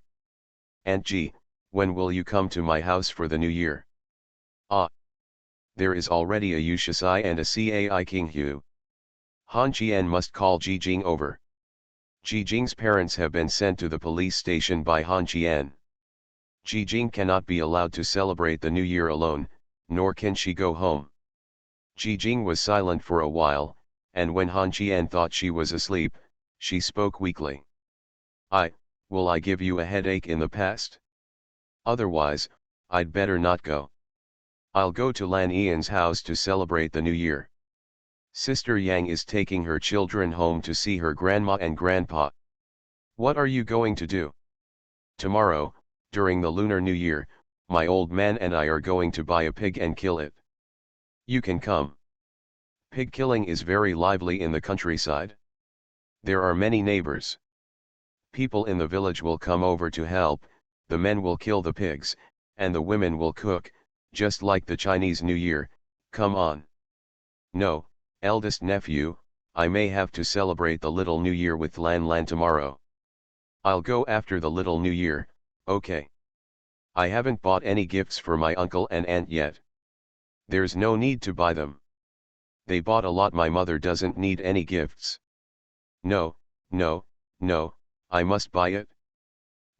Aunt Ji, when will you come to my house for the new year? Ah. There is already a Yu Shisai and a Cai King Hu. Han Qian must call Ji Jing over. Ji Jing's parents have been sent to the police station by Han Qian. Ji Jing cannot be allowed to celebrate the new year alone, nor can she go home. Ji Jing was silent for a while, and when Han Qian thought she was asleep, she spoke weakly. Will I give you a headache in the past? Otherwise, I'd better not go. I'll go to Lan Ian's house to celebrate the new year. Sister Yang is taking her children home to see her grandma and grandpa. What are you going to do? Tomorrow, during the Lunar New Year, my old man and I are going to buy a pig and kill it. You can come. Pig killing is very lively in the countryside. There are many neighbors. People in the village will come over to help, the men will kill the pigs, and the women will cook, just like the Chinese New Year. Come on. No, eldest nephew, I may have to celebrate the Little New Year with Lan Lan tomorrow. I'll go after the Little New Year, okay. I haven't bought any gifts for my uncle and aunt yet. There's no need to buy them. They bought a lot. My mother doesn't need any gifts. No, I must buy it.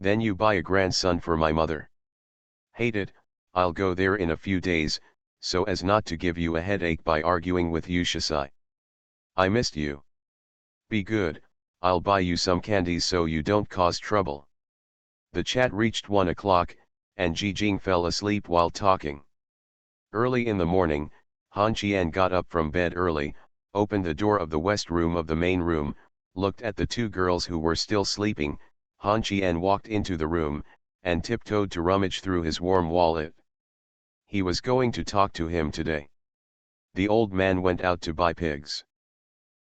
Then you buy a grandson for my mother. Hate it, I'll go there in a few days, so as not to give you a headache by arguing with Yu Shisai. I missed you. Be good, I'll buy you some candies so you don't cause trouble. The chat reached 1 o'clock, and Ji Jing fell asleep while talking. Early in the morning, Han Qian got up from bed early, opened the door of the west room of the main room, looked at the two girls who were still sleeping. Han Qian walked into the room, and tiptoed to rummage through his warm wallet. He was going to talk to him today. The old man went out to buy pigs.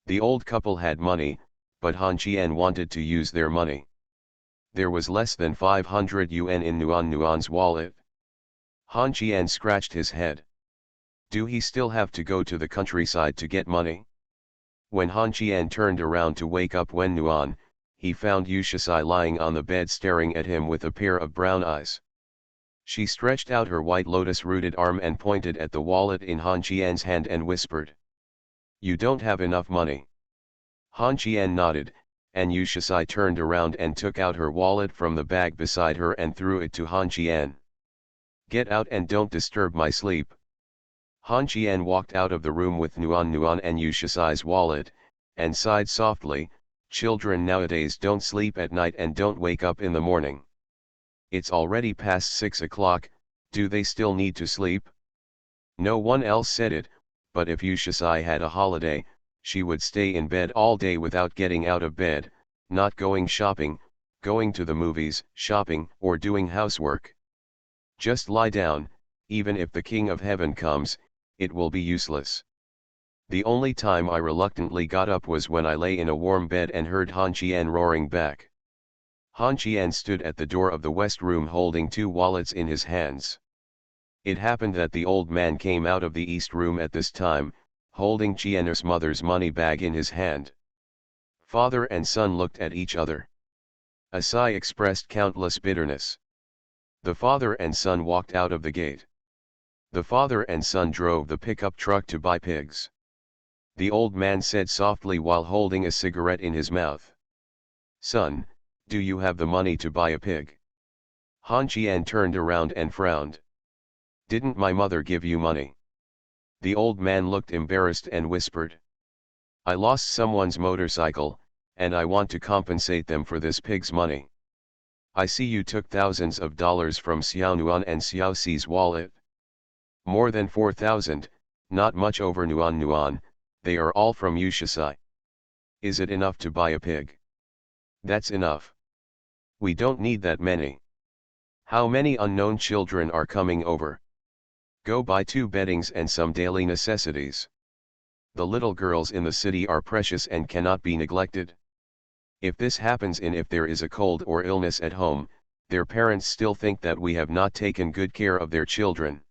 The old couple had money, but Han Qian wanted to use their money. There was less than 500 yuan in Nuan's wallet. Han Qian scratched his head. Do he still have to go to the countryside to get money? When Han Qian turned around to wake up Wen Nuan, he found Yu Shisai lying on the bed staring at him with a pair of brown eyes. She stretched out her white lotus-rooted arm and pointed at the wallet in Han Qian's hand and whispered. You don't have enough money. Han Qian nodded, and Yu Shisai turned around and took out her wallet from the bag beside her and threw it to Han Qian. Get out and don't disturb my sleep. Han Qian walked out of the room with Nuan and Yu Shisai's wallet, and sighed softly. Children nowadays don't sleep at night and don't wake up in the morning. It's already past 6 o'clock, do they still need to sleep? No one else said it, but if Yu Shisai had a holiday, she would stay in bed all day without getting out of bed, not going shopping, going to the movies, shopping, or doing housework. Just lie down, even if the King of Heaven comes, it will be useless. The only time I reluctantly got up was when I lay in a warm bed and heard Han Qian roaring back. Han Qian stood at the door of the west room holding 2 wallets in his hands. It happened that the old man came out of the east room at this time, holding Qian's mother's money bag in his hand. Father and son looked at each other. A sigh expressed countless bitterness. The father and son walked out of the gate. The father and son drove the pickup truck to buy pigs. The old man said softly while holding a cigarette in his mouth, "Son, do you have the money to buy a pig?" Han Qian turned around and frowned. "Didn't my mother give you money?" The old man looked embarrassed and whispered, "I lost someone's motorcycle, and I want to compensate them for this pig's money. I see you took thousands of dollars from Xiao Nuan and Xiao Xi's wallet. More than 4,000, not much over Nuan, they are all from Yushasai. Is it enough to buy a pig?" "That's enough. We don't need that many. How many unknown children are coming over? Go buy 2 beddings and some daily necessities. The little girls in the city are precious and cannot be neglected. If this happens and if there is a cold or illness at home, their parents still think that we have not taken good care of their children.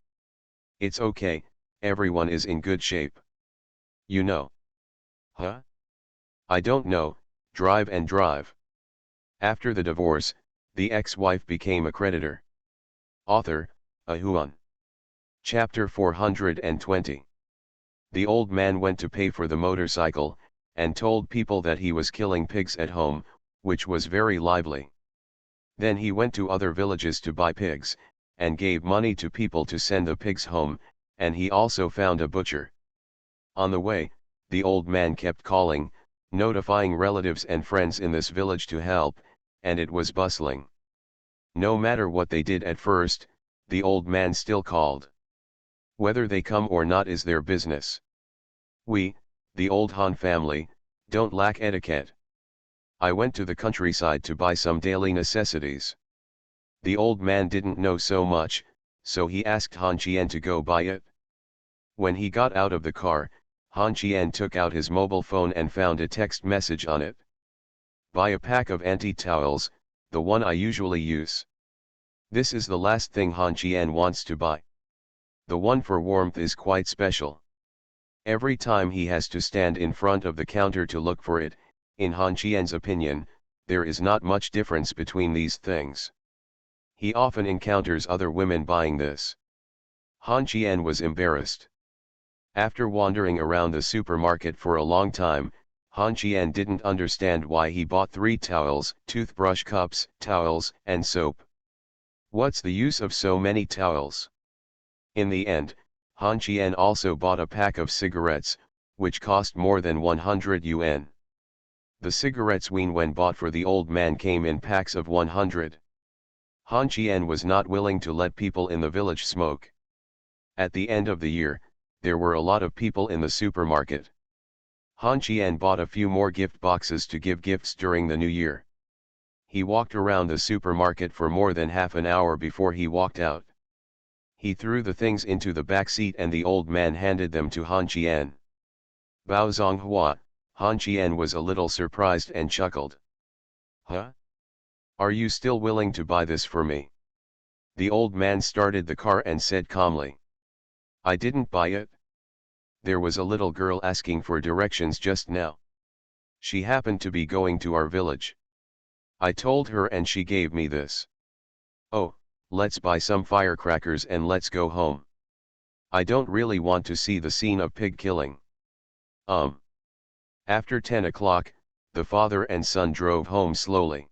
It's okay, everyone is in good shape. You know." "Huh? I don't know, drive and drive." After the divorce, the ex-wife became a creditor. Author, Ahuan. Chapter 420. The old man went to pay for the motorcycle, and told people that he was killing pigs at home, which was very lively. Then he went to other villages to buy pigs, and gave money to people to send the pigs home, and he also found a butcher. On the way, the old man kept calling, notifying relatives and friends in this village to help, and it was bustling. No matter what they did at first, the old man still called. Whether they come or not is their business. We, the old Han family, don't lack etiquette. I went to the countryside to buy some daily necessities. The old man didn't know so much, so he asked Han Qian to go buy it. When he got out of the car, Han Qian took out his mobile phone and found a text message on it. "Buy a pack of anti-towels, the one I usually use." This is the last thing Han Qian wants to buy. The one for warmth is quite special. Every time he has to stand in front of the counter to look for it, in Han Qian's opinion, there is not much difference between these things. He often encounters other women buying this. Han Qian was embarrassed. After wandering around the supermarket for a long time, Han Qian didn't understand why he bought 3 towels, toothbrush cups, towels, and soap. What's the use of so many towels? In the end, Han Qian also bought a pack of cigarettes, which cost more than 100 yuan. The cigarettes when bought for the old man came in packs of 100. Han Qian was not willing to let people in the village smoke. At the end of the year, there were a lot of people in the supermarket. Han Qian bought a few more gift boxes to give gifts during the new year. He walked around the supermarket for more than half an hour before he walked out. He threw the things into the back seat and the old man handed them to Han Qian. "Bao Zonghua," Han Qian was a little surprised and chuckled. "Huh? Are you still willing to buy this for me?" The old man started the car and said calmly, "I didn't buy it. There was a little girl asking for directions just now. She happened to be going to our village. I told her and she gave me this. Oh, let's buy some firecrackers and let's go home. I don't really want to see the scene of pig killing." After 10 o'clock, the father and son drove home slowly.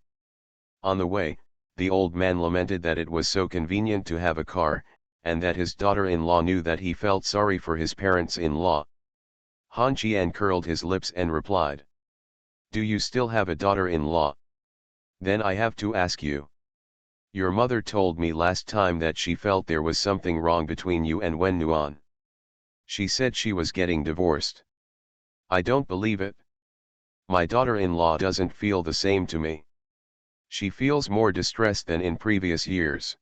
On the way, the old man lamented that it was so convenient to have a car, and that his daughter-in-law knew that he felt sorry for his parents-in-law. Han Qian curled his lips and replied, "Do you still have a daughter-in-law? Then I have to ask you. Your mother told me last time that she felt there was something wrong between you and Wen Nuan. She said she was getting divorced. I don't believe it. My daughter-in-law doesn't feel the same to me. She feels more distressed than in previous years.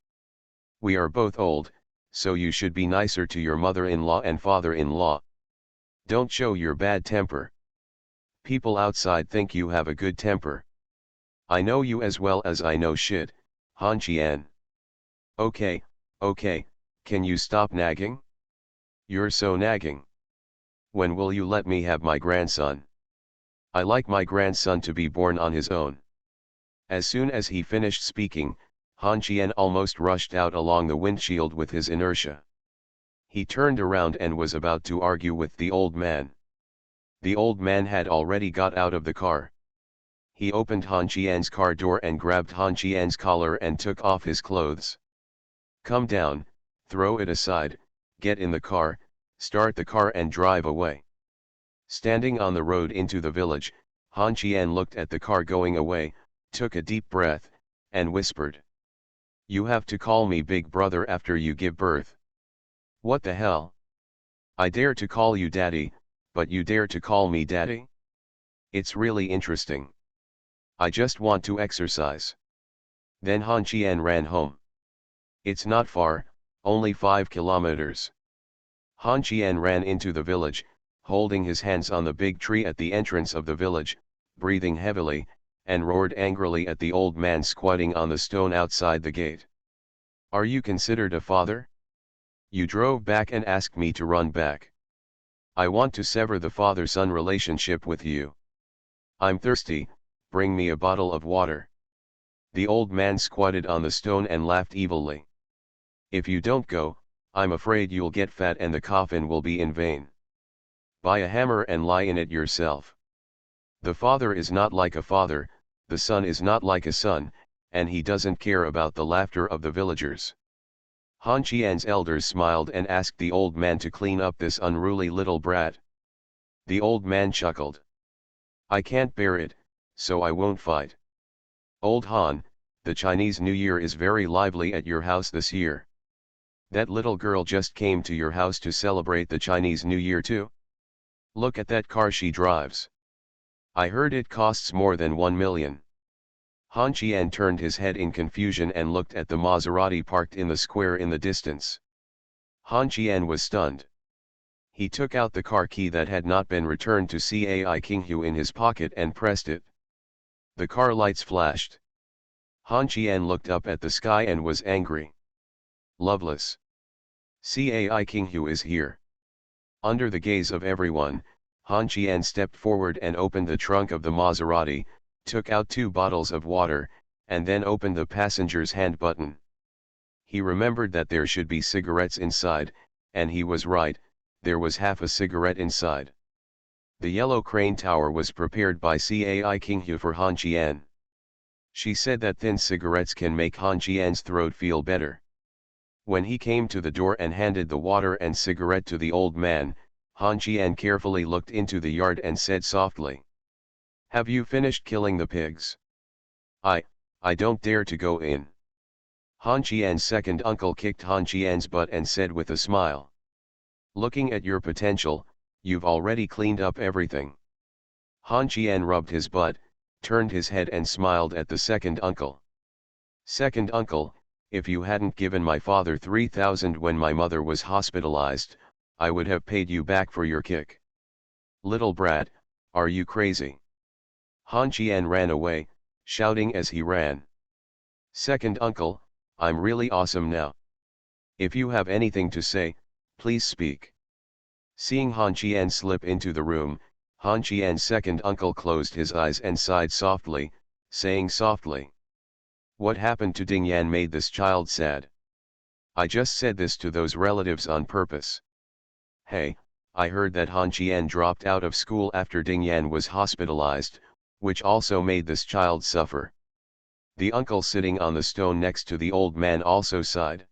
We are both old, so you should be nicer to your mother-in-law and father-in-law. Don't show your bad temper. People outside think you have a good temper. I know you as well as I know shit, Han Qian. Okay, okay, can you stop nagging? You're so nagging. When will you let me have my grandson? I like my grandson to be born on his own. As soon as he finished speaking, Han Qian almost rushed out along the windshield with his inertia. He turned around and was about to argue with the old man. The old man had already got out of the car. He opened Han Qian's car door and grabbed Han Qian's collar and took off his clothes. Come down, throw it aside, get in the car, start the car and drive away. Standing on the road into the village, Han Qian looked at the car going away, took a deep breath, and whispered. You have to call me big brother after you give birth. What the hell? I dare to call you daddy, but you dare to call me daddy? It's really interesting. I just want to exercise. Then Han Qian ran home. It's not far, only 5 kilometers. Han Qian ran into the village, holding his hands on the big tree at the entrance of the village, breathing heavily, and roared angrily at the old man squatting on the stone outside the gate. Are you considered a father? You drove back and asked me to run back. I want to sever the father-son relationship with you. I'm thirsty, bring me a bottle of water. The old man squatted on the stone and laughed evilly. If you don't go, I'm afraid you'll get fat and the coffin will be in vain. Buy a hammer and lie in it yourself. The father is not like a father, the son is not like a son, and he doesn't care about the laughter of the villagers. Han Qian's elders smiled and asked the old man to clean up this unruly little brat. The old man chuckled. I can't bear it, so I won't fight. Old Han, the Chinese New Year is very lively at your house this year. That little girl just came to your house to celebrate the Chinese New Year too? Look at that car she drives. I heard it costs more than 1 million. Han Qian turned his head in confusion and looked at the Maserati parked in the square in the distance. Han Qian was stunned. He took out the car key that had not been returned to Cai Qinghu in his pocket and pressed it. The car lights flashed. Han Qian looked up at the sky and was angry. Loveless. Cai Qinghu is here. Under the gaze of everyone, Han Qian stepped forward and opened the trunk of the Maserati, took out 2 bottles of water, and then opened the passenger's hand button. He remembered that there should be cigarettes inside, and he was right, there was half a cigarette inside. The yellow crane tower was prepared by Cai Qinghu for Han Qian. She said that thin cigarettes can make Han Qian's throat feel better. When he came to the door and handed the water and cigarette to the old man, Han Qian carefully looked into the yard and said softly. Have you finished killing the pigs? I don't dare to go in. Han Qian's second uncle kicked Han Qian's butt and said with a smile. Looking at your potential, you've already cleaned up everything. Han Qian rubbed his butt, turned his head and smiled at the second uncle. Second uncle, if you hadn't given my father 3,000 when my mother was hospitalized, I would have paid you back for your kick. Little brat, are you crazy? Han Qian ran away, shouting as he ran. Second uncle, I'm really awesome now. If you have anything to say, please speak. Seeing Han Qian slip into the room, Han Qian's second uncle closed his eyes and sighed softly, saying softly. What happened to Ding Yan made this child sad. I just said this to those relatives on purpose. Hey, I heard that Han Qian dropped out of school after Ding Yan was hospitalized, which also made this child suffer. The uncle sitting on the stone next to the old man also sighed.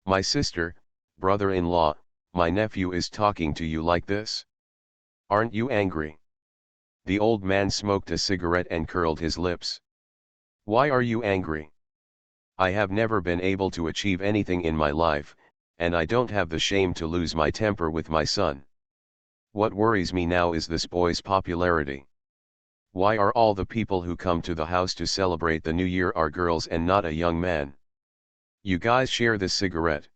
My sister, brother-in-law, my nephew is talking to you like this? Aren't you angry? The old man smoked a cigarette and curled his lips. Why are you angry? I have never been able to achieve anything in my life, and I don't have the shame to lose my temper with my son. What worries me now is this boy's popularity. Why are all the people who come to the house to celebrate the new year are girls and not a young man? You guys share this cigarette.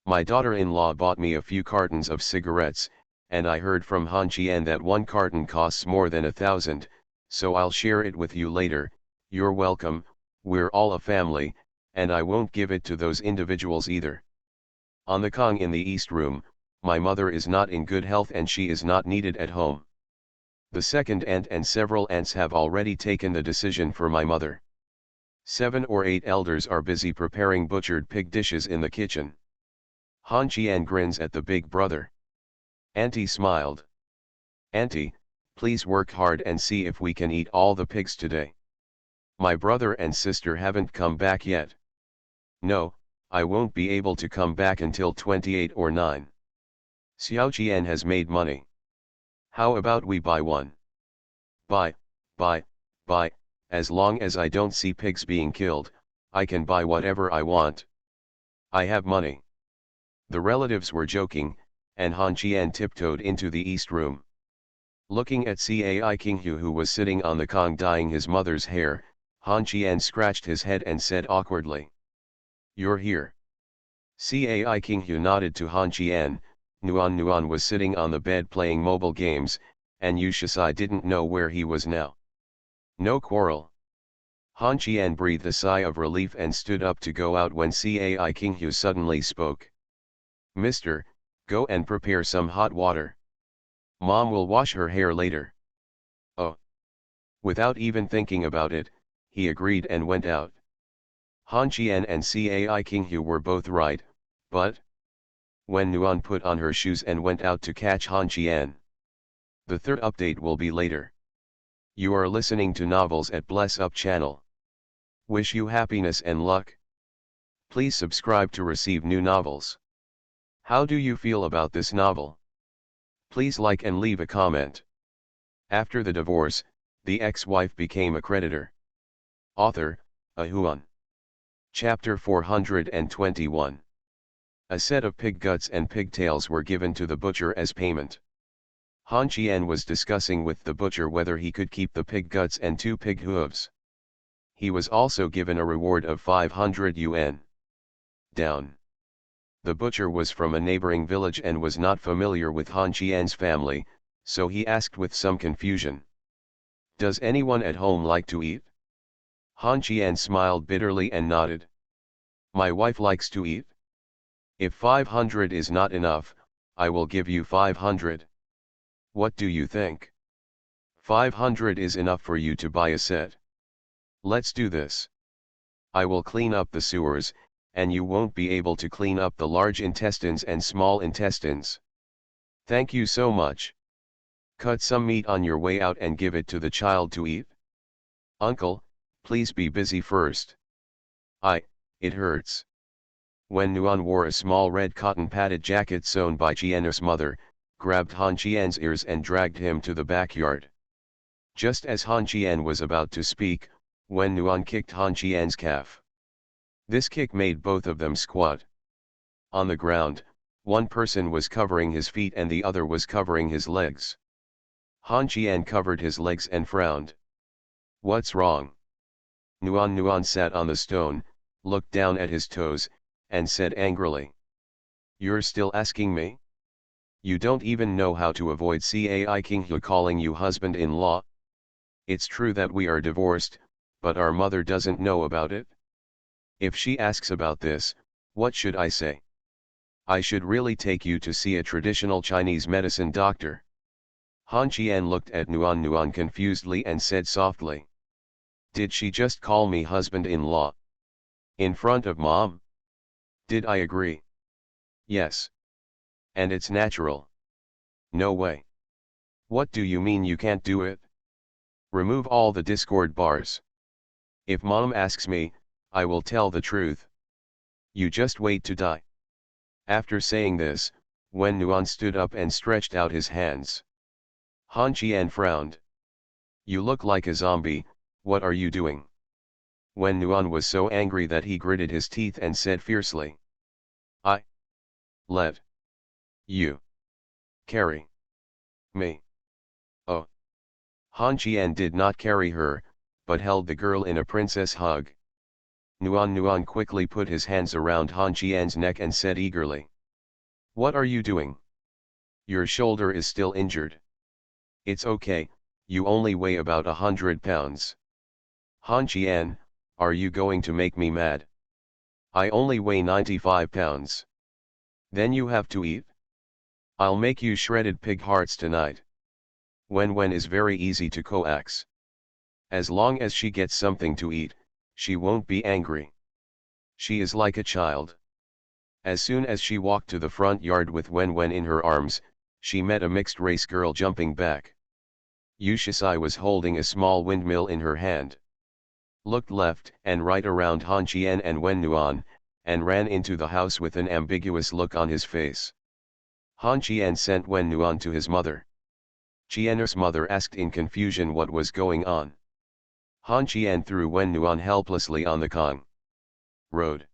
My daughter-in-law bought me a few cartons of cigarettes, and I heard from Han Qian that one carton costs more than 1,000, so I'll share it with you later. You're welcome, we're all a family, and I won't give it to those individuals either. On the Kong in the East Room, my mother is not in good health and she is not needed at home. The second aunt and several aunts have already taken the decision for my mother. 7 or 8 elders are busy preparing butchered pig dishes in the kitchen. Han Qian grins at the big brother. Auntie smiled. Auntie, please work hard and see if we can eat all the pigs today. My brother and sister haven't come back yet. No, I won't be able to come back until 28 or 9. Xiao Qian has made money. How about we buy one? Buy, as long as I don't see pigs being killed, I can buy whatever I want. I have money. The relatives were joking, and Han Qian tiptoed into the East Room. Looking at Cai Qinghu who was sitting on the Kong dyeing his mother's hair, Han Qian scratched his head and said awkwardly, "You're here." Cai Qinghu nodded to Han Qian. Nuan was sitting on the bed playing mobile games, and Yu Shisai didn't know where he was now. No quarrel. Han Qian breathed a sigh of relief and stood up to go out when Cai Qinghu suddenly spoke. "Mister, go and prepare some hot water. Mom will wash her hair later." Oh. Without even thinking about it, he agreed and went out. Han Qian and Cai Qinghu were both right, but when Nuan put on her shoes and went out to catch Han Qian. The third update will be later. You are listening to Novels at Bless Up channel. Wish you happiness and luck. Please subscribe to receive new novels. How do you feel about this novel? Please like and leave a comment. After the divorce, the ex-wife became a creditor. Author, Ahuan. Chapter 421. A set of pig guts and pigtails were given to the butcher as payment. Han Qian was discussing with the butcher whether he could keep the pig guts and 2 pig hooves. He was also given a reward of 500 yuan. Down. The butcher was from a neighboring village and was not familiar with Han Qian's family, so he asked with some confusion. "Does anyone at home like to eat?" Han Qian smiled bitterly and nodded. "My wife likes to eat. If 500 is not enough, I will give you 500. What do you think? 500 is enough for you to buy a set. Let's do this. I will clean up the sewers, and you won't be able to clean up the large intestines and small intestines. Thank you so much. Cut some meat on your way out and give it to the child to eat. Uncle, please be busy first. It hurts." When Nuan wore a small red cotton padded jacket sewn by Qian's mother, grabbed Han Qian's ears and dragged him to the backyard. Just as Han Qian was about to speak, when Nuan kicked Han Qian's calf. This kick made both of them squat. On the ground, one person was covering his feet and the other was covering his legs. Han Qian covered his legs and frowned. "What's wrong?" Nuan sat on the stone, looked down at his toes, and said angrily. "You're still asking me? You don't even know how to avoid Cai Qinghu calling you husband-in-law? It's true that we are divorced, but our mother doesn't know about it. If she asks about this, what should I say? I should really take you to see a traditional Chinese medicine doctor." Han Qian looked at Nuan confusedly and said softly. "Did she just call me husband-in-law? In front of Mom? Did I agree?" "Yes. And it's natural." "No way. What do you mean you can't do it? Remove all the Discord bars. If Mom asks me, I will tell the truth. You just wait to die." After saying this, Wen Nuan stood up and stretched out his hands. Han Qian frowned. "You look like a zombie, what are you doing?" Wen Nuan was so angry that he gritted his teeth and said fiercely. "I let you carry Me. Oh. Han Qian did not carry her, but held the girl in a princess hug. Nuan quickly put his hands around Han Qian's neck and said eagerly. What are you doing? Your shoulder is still injured. It's okay, you only weigh about 100 pounds. Han Qian, are you going to make me mad? I only weigh 95 pounds. Then you have to eat. I'll make you shredded pig hearts tonight. Wen is very easy to coax. As long as she gets something to eat, she won't be angry. She is like a child. As soon as she walked to the front yard with Wen in her arms, she met a mixed-race girl jumping back. Yu Shisai was holding a small windmill in her hand. Looked left and right around Han Qian and Wen Nuan, and ran into the house with an ambiguous look on his face. Han Qian sent Wen Nuan to his mother. Qian's mother asked in confusion what was going on. Han Qian threw Wen Nuan helplessly on the Kong road.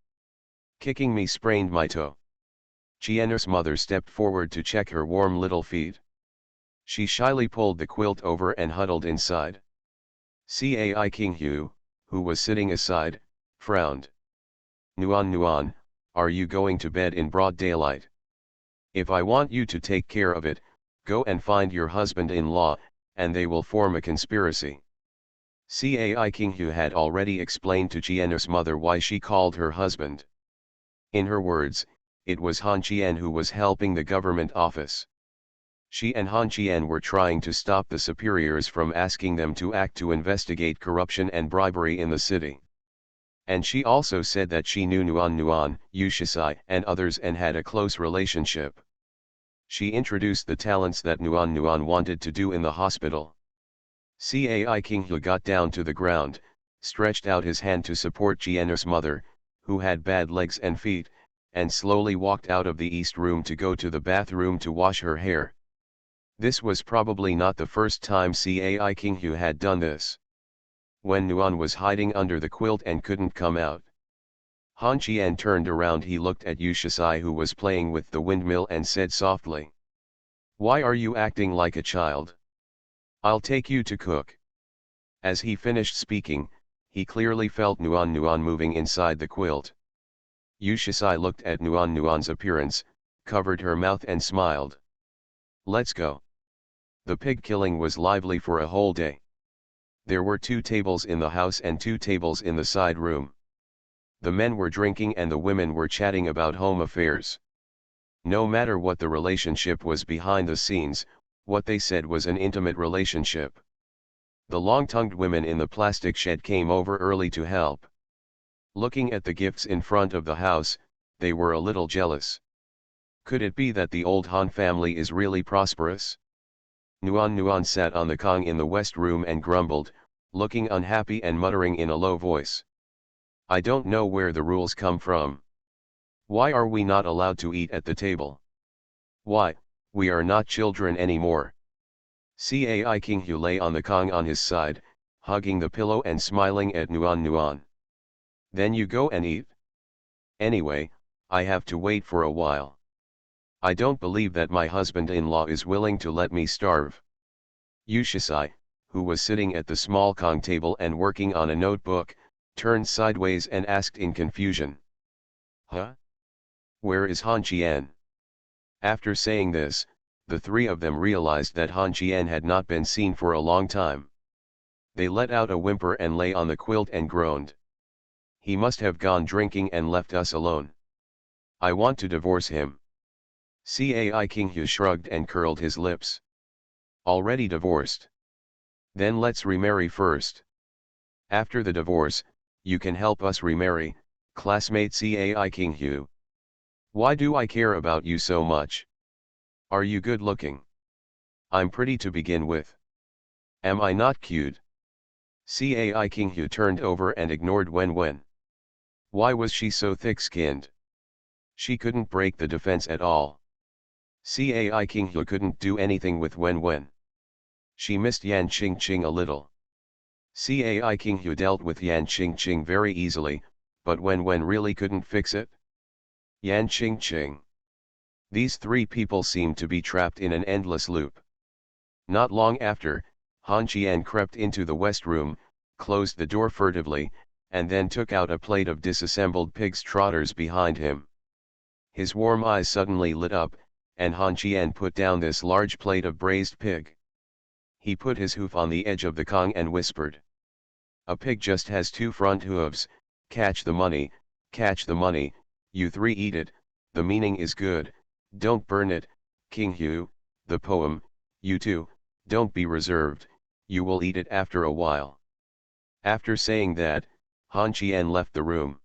Kicking me sprained my toe. Qian's mother stepped forward to check her warm little feet. She shyly pulled the quilt over and huddled inside. Cai King Hu, who was sitting aside, frowned. Nuan, are you going to bed in broad daylight? If I want you to take care of it, go and find your husband-in-law, and they will form a conspiracy. Cai King Hu had already explained to Qian's mother why she called her husband. In her words, it was Han Qian who was helping the government office. She and Han Qian were trying to stop the superiors from asking them to act to investigate corruption and bribery in the city. And she also said that she knew Nuan, Yu Shisai and others and had a close relationship. She introduced the talents that Nuan wanted to do in the hospital. Cai King Hu got down to the ground, stretched out his hand to support Qian's mother, who had bad legs and feet, and slowly walked out of the east room to go to the bathroom to wash her hair. This was probably not the first time Cai King Hu had done this. When Nuan was hiding under the quilt and couldn't come out. Han Qian turned around. He looked at Yu Shisai, who was playing with the windmill, and said softly. Why are you acting like a child? I'll take you to cook. As he finished speaking, he clearly felt Nuan moving inside the quilt. Yu Shisai looked at Nuan's appearance, covered her mouth and smiled. Let's go. The pig killing was lively for a whole day. There were 2 tables in the house and 2 tables in the side room. The men were drinking and the women were chatting about home affairs. No matter what the relationship was behind the scenes, what they said was an intimate relationship. The long-tongued women in the plastic shed came over early to help. Looking at the gifts in front of the house, they were a little jealous. Could it be that the old Han family is really prosperous? Nuan sat on the Kong in the west room and grumbled, looking unhappy and muttering in a low voice. I don't know where the rules come from. Why are we not allowed to eat at the table? Why, we are not children anymore. Cai King Hu lay on the Kong on his side, hugging the pillow and smiling at Nuan. Then you go and eat? Anyway, I have to wait for a while. I don't believe that my husband-in-law is willing to let me starve. Yu Shisai, who was sitting at the small Kong table and working on a notebook, turned sideways and asked in confusion. Huh? Where is Han Qian? After saying this, the 3 of them realized that Han Qian had not been seen for a long time. They let out a whimper and lay on the quilt and groaned. He must have gone drinking and left us alone. I want to divorce him. Cai King Hu shrugged and curled his lips. Already divorced? Then let's remarry first. After the divorce, you can help us remarry, classmate Cai King Hu. Why do I care about you so much? Are you good looking? I'm pretty to begin with. Am I not cute? Cai King Hu turned over and ignored Wen. Why was she so thick-skinned? She couldn't break the defense at all. Cai King Hu couldn't do anything with Wen. She missed Yan Qingqing a little. Cai King Hu dealt with Yan Qingqing very easily, but Wen really couldn't fix it. Yan Qingqing. These 3 people seemed to be trapped in an endless loop. Not long after, Han Qian crept into the west room, closed the door furtively, and then took out a plate of disassembled pig's trotters behind him. His warm eyes suddenly lit up, and Han Qian put down this large plate of braised pig. He put his hoof on the edge of the Kong and whispered. A pig just has two front hooves, catch the money, you three eat it, the meaning is good, don't burn it, King Hu, the poem, you two, don't be reserved, you will eat it after a while. After saying that, Han Qian left the room.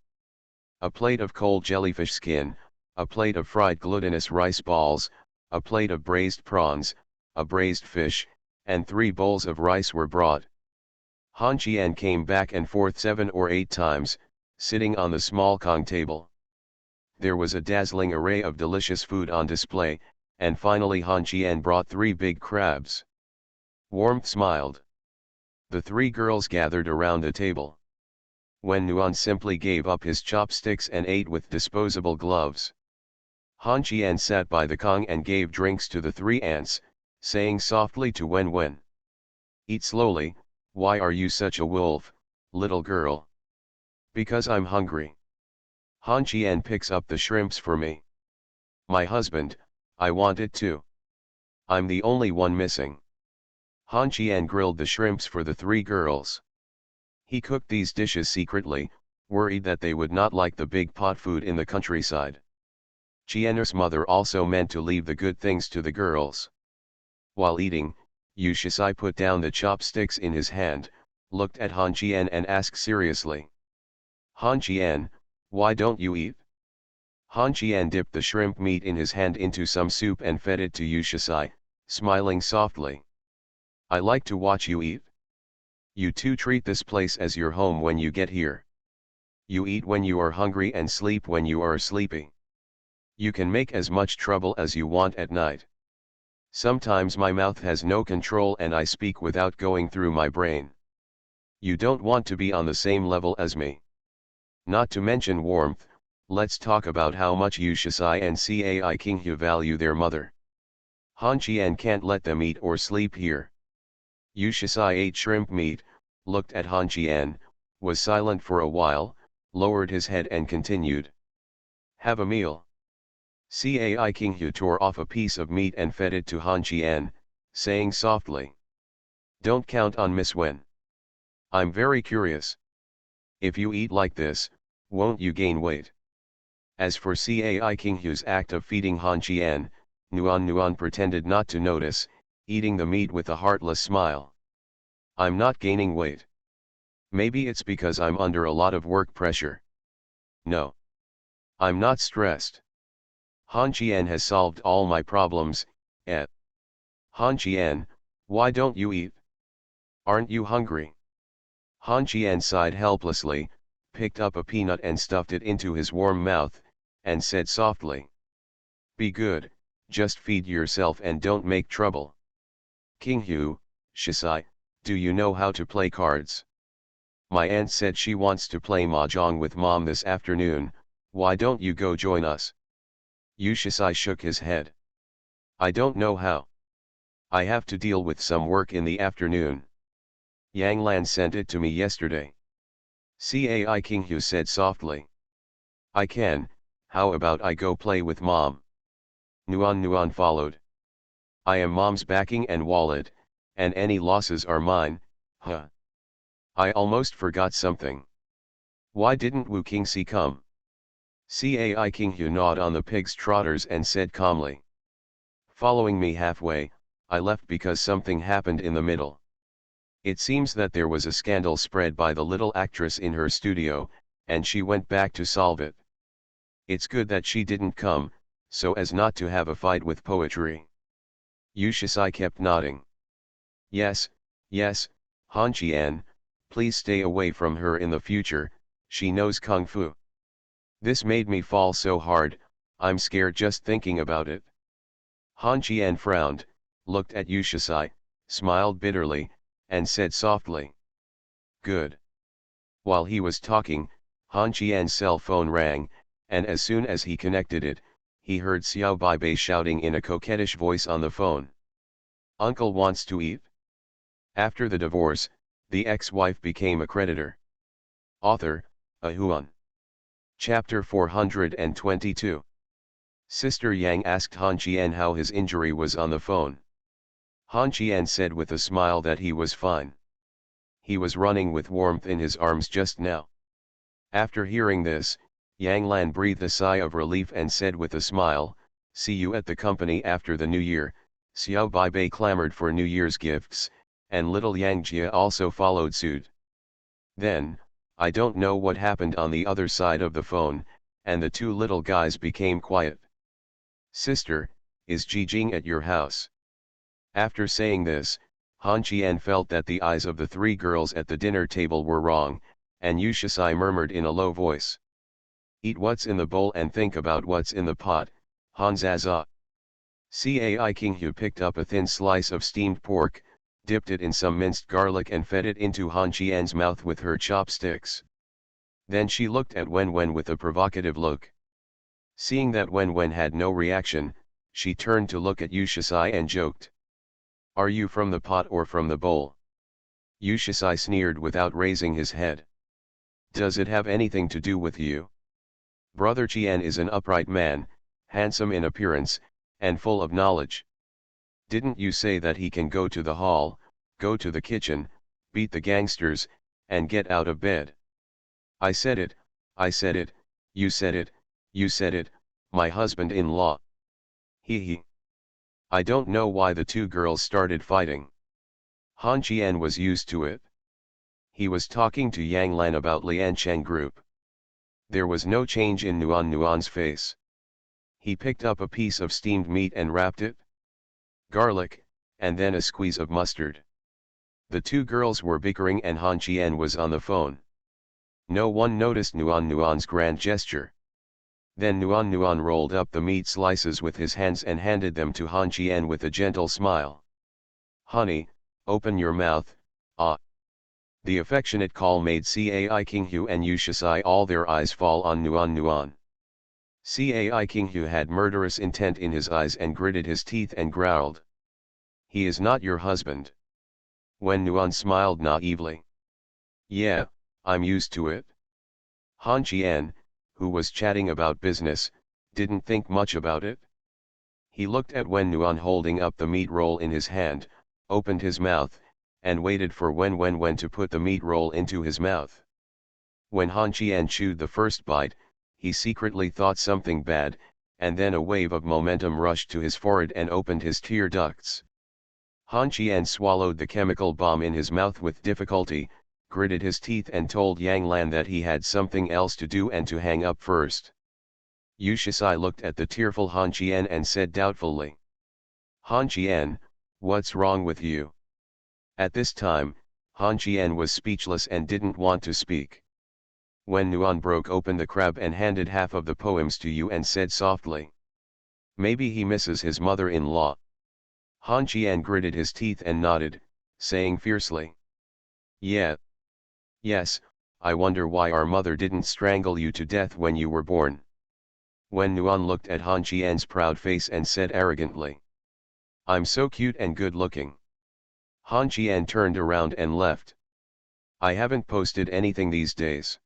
A plate of cold jellyfish skin, a plate of fried glutinous rice balls, a plate of braised prawns, a braised fish, and 3 bowls of rice were brought. Han Qian came back and forth 7 or 8 times, sitting on the small Kong table. There was a dazzling array of delicious food on display, and finally Han Qian brought 3 big crabs. Warmth smiled. The 3 girls gathered around the table. Wen Nuan simply gave up his chopsticks and ate with disposable gloves. Han Qian sat by the Kong and gave drinks to the 3 ants, saying softly to Wen Wen. Eat slowly, why are you such a wolf, little girl? Because I'm hungry. Han Qian picks up the shrimps for me. My husband, I want it too. I'm the only one missing. Han Qian grilled the shrimps for the 3 girls. He cooked these dishes secretly, worried that they would not like the big pot food in the countryside. Qian's mother also meant to leave the good things to the girls. While eating, Yu Shisai put down the chopsticks in his hand, looked at Han Qian and asked seriously. Han Qian, why don't you eat? Han Qian dipped the shrimp meat in his hand into some soup and fed it to Yu Shisai, smiling softly. I like to watch you eat. You two treat this place as your home when you get here. You eat when you are hungry and sleep when you are sleepy. You can make as much trouble as you want at night. Sometimes my mouth has no control and I speak without going through my brain. You don't want to be on the same level as me. Not to mention warmth, let's talk about how much Yu Shisai and Cai King Hu value their mother. Han Qian can't let them eat or sleep here. Yu Shisai ate shrimp meat, looked at Han Qian, was silent for a while, lowered his head and continued. Have a meal. Cai King Hu tore off a piece of meat and fed it to Han Qian, saying softly. Don't count on Miss Wen. I'm very curious. If you eat like this, won't you gain weight? As for Cai King Hu's act of feeding Han Qian, Nuan pretended not to notice, eating the meat with a heartless smile. I'm not gaining weight. Maybe it's because I'm under a lot of work pressure. No. I'm not stressed. Han Qian has solved all my problems, Han Qian, why don't you eat? Aren't you hungry? Han Qian sighed helplessly, picked up a peanut and stuffed it into his warm mouth, and said softly. Be good, just feed yourself and don't make trouble. King Hu, Shisai, do you know how to play cards? My aunt said she wants to play mahjong with mom this afternoon, why don't you go join us? Yu Shisai shook his head. I don't know how. I have to deal with some work in the afternoon. Yang Lan sent it to me yesterday. Cai King Hu said softly. I can, how about I go play with mom? Nuan followed. I am mom's backing and wallet, and any losses are mine, huh? I almost forgot something. Why didn't Wu Kingxi come? Cai King Hu gnawed on the pig's trotters and said calmly. Following me halfway, I left because something happened in the middle. It seems that there was a scandal spread by the little actress in her studio, and she went back to solve it. It's good that she didn't come, so as not to have a fight with PoortoRich. Yu Shisai kept nodding. Yes, Han Qian, please stay away from her in the future, she knows Kung Fu. This made me fall so hard, I'm scared just thinking about it. Han Qian frowned, looked at Yu Shisai, smiled bitterly, and said softly. Good. While he was talking, Han Qian's cell phone rang, and as soon as he connected it, he heard Xiao Baibei shouting in a coquettish voice on the phone. Uncle wants to eat. After the divorce, the ex-wife became a creditor. Author, A Huan. Chapter 422. Sister Yang asked Han Qian how his injury was on the phone. Han Qian said with a smile that he was fine. He was running with warmth in his arms just now. After hearing this, Yang Lan breathed a sigh of relief and said with a smile, "See you at the company after the New Year." Xiao Baibei clamored for New Year's gifts, and little Yang Jia also followed suit. Then, I don't know what happened on the other side of the phone, and the two little guys became quiet. "Sister, is Jijing at your house?" After saying this, Han Qian felt that the eyes of the three girls at the dinner table were wrong, and Yu Shisai murmured in a low voice, "Eat what's in the bowl and think about what's in the pot, Han Zaza." Cai Qinghu picked up a thin slice of steamed pork, dipped it in some minced garlic and fed it into Han Qian's mouth with her chopsticks. Then she looked at Wen Wen with a provocative look. Seeing that Wen Wen had no reaction, she turned to look at Yu Shisai and joked, "Are you from the pot or from the bowl?" Yu Shisai sneered without raising his head. "Does it have anything to do with you? Brother Qian is an upright man, handsome in appearance, and full of knowledge. Didn't you say that he can go to the hall, go to the kitchen, beat the gangsters, and get out of bed?" I said it, you said it, you said it, my husband-in-law." He. I don't know why the two girls started fighting. Han Qian was used to it. He was talking to Yang Lan about Liancheng Group. There was no change in Nuan's face. He picked up a piece of steamed meat and wrapped it. Garlic, and then a squeeze of mustard. The two girls were bickering and Han Qian was on the phone. No one noticed Nuan's grand gesture. Then Nuan rolled up the meat slices with his hands and handed them to Han Qian with a gentle smile. "Honey, open your mouth, ah." The affectionate call made Cai Qinghu and Yu Shisai all their eyes fall on Nuan. Cai Qinghu had murderous intent in his eyes and gritted his teeth and growled, "He is not your husband." When Nuan smiled naively, "Yeah, I'm used to it." Han Qian, who was chatting about business, didn't think much about it. He looked at Wen Nuan holding up the meat roll in his hand, opened his mouth, and waited for Wen to put the meat roll into his mouth. When Han Qian chewed the first bite, he secretly thought something bad, and then a wave of momentum rushed to his forehead and opened his tear ducts. Han Qian swallowed the chemical bomb in his mouth with difficulty, gritted his teeth and told Yang Lan that he had something else to do and to hang up first. Yu Shisai looked at the tearful Han Qian and said doubtfully, "Han Qian, what's wrong with you?" At this time, Han Qian was speechless and didn't want to speak. When Nuan broke open the crab and handed half of the poems to Yu and said softly, "Maybe he misses his mother-in-law." Han Qian gritted his teeth and nodded, saying fiercely, "Yeah. Yes, I wonder why our mother didn't strangle you to death when you were born." When Nuan looked at Han Qian's proud face and said arrogantly, "I'm so cute and good looking." Han Qian turned around and left. "I haven't posted anything these days.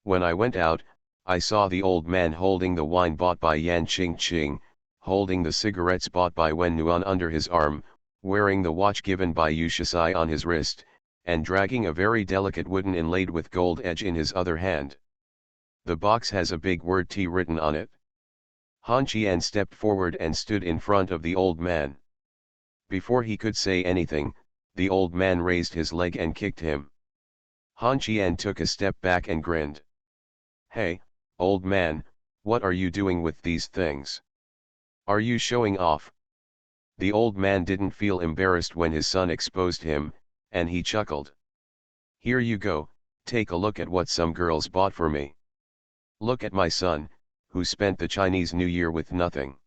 When I went out, I saw the old man holding the wine bought by Yan Qingqing, holding the cigarettes bought by Wen Nuan under his arm, wearing the watch given by Yu Shisai on his wrist, and dragging a very delicate wooden inlaid with gold edge in his other hand. The box has a big word T written on it." Han Qian stepped forward and stood in front of the old man. Before he could say anything, the old man raised his leg and kicked him. Han Qian took a step back and grinned. "Hey, old man, what are you doing with these things? Are you showing off?" The old man didn't feel embarrassed when his son exposed him, and he chuckled. "Here you go, take a look at what some girls bought for me. Look at my son, who spent the Chinese New Year with nothing.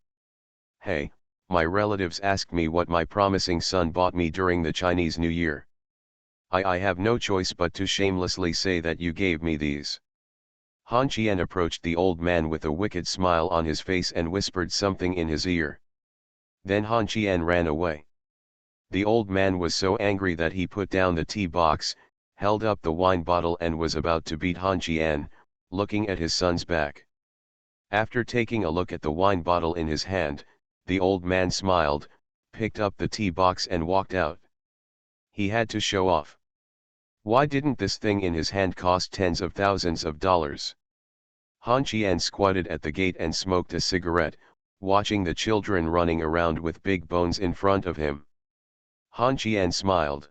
Hey, my relatives asked me what my promising son bought me during the Chinese New Year. I have no choice but to shamelessly say that you gave me these." Han Qian approached the old man with a wicked smile on his face and whispered something in his ear. Then Han Qian ran away. The old man was so angry that he put down the tea box, held up the wine bottle and was about to beat Han Qian, looking at his son's back. After taking a look at the wine bottle in his hand, the old man smiled, picked up the tea box and walked out. He had to show off. Why didn't this thing in his hand cost tens of thousands of dollars? Han Qian squatted at the gate and smoked a cigarette, watching the children running around with big bones in front of him. Han Qian smiled.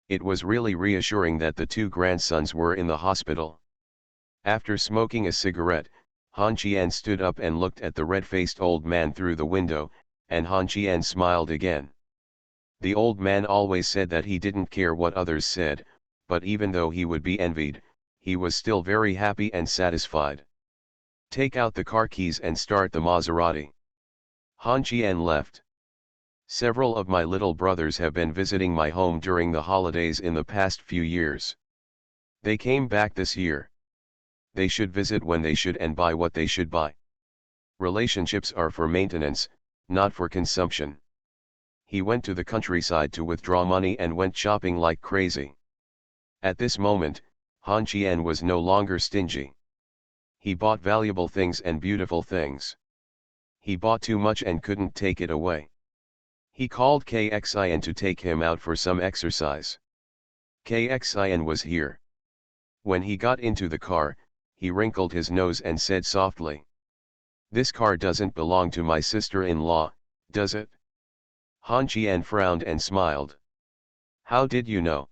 It was really reassuring that the two grandsons were in the hospital. After smoking a cigarette, Han Qian stood up and looked at the red-faced old man through the window, and Han Qian smiled again. The old man always said that he didn't care what others said, but even though he would be envied, he was still very happy and satisfied. Take out the car keys and start the Maserati. Han Qian left. Several of my little brothers have been visiting my home during the holidays in the past few years. They came back this year. They should visit when they should and buy what they should buy. Relationships are for maintenance, not for consumption. He went to the countryside to withdraw money and went shopping like crazy. At this moment, Han Qian was no longer stingy. He bought valuable things and beautiful things. He bought too much and couldn't take it away. He called Kxian to take him out for some exercise. Kxian was here. When he got into the car, he wrinkled his nose and said softly, "This car doesn't belong to my sister-in-law, does it?" Han Qian frowned and smiled. "How did you know?"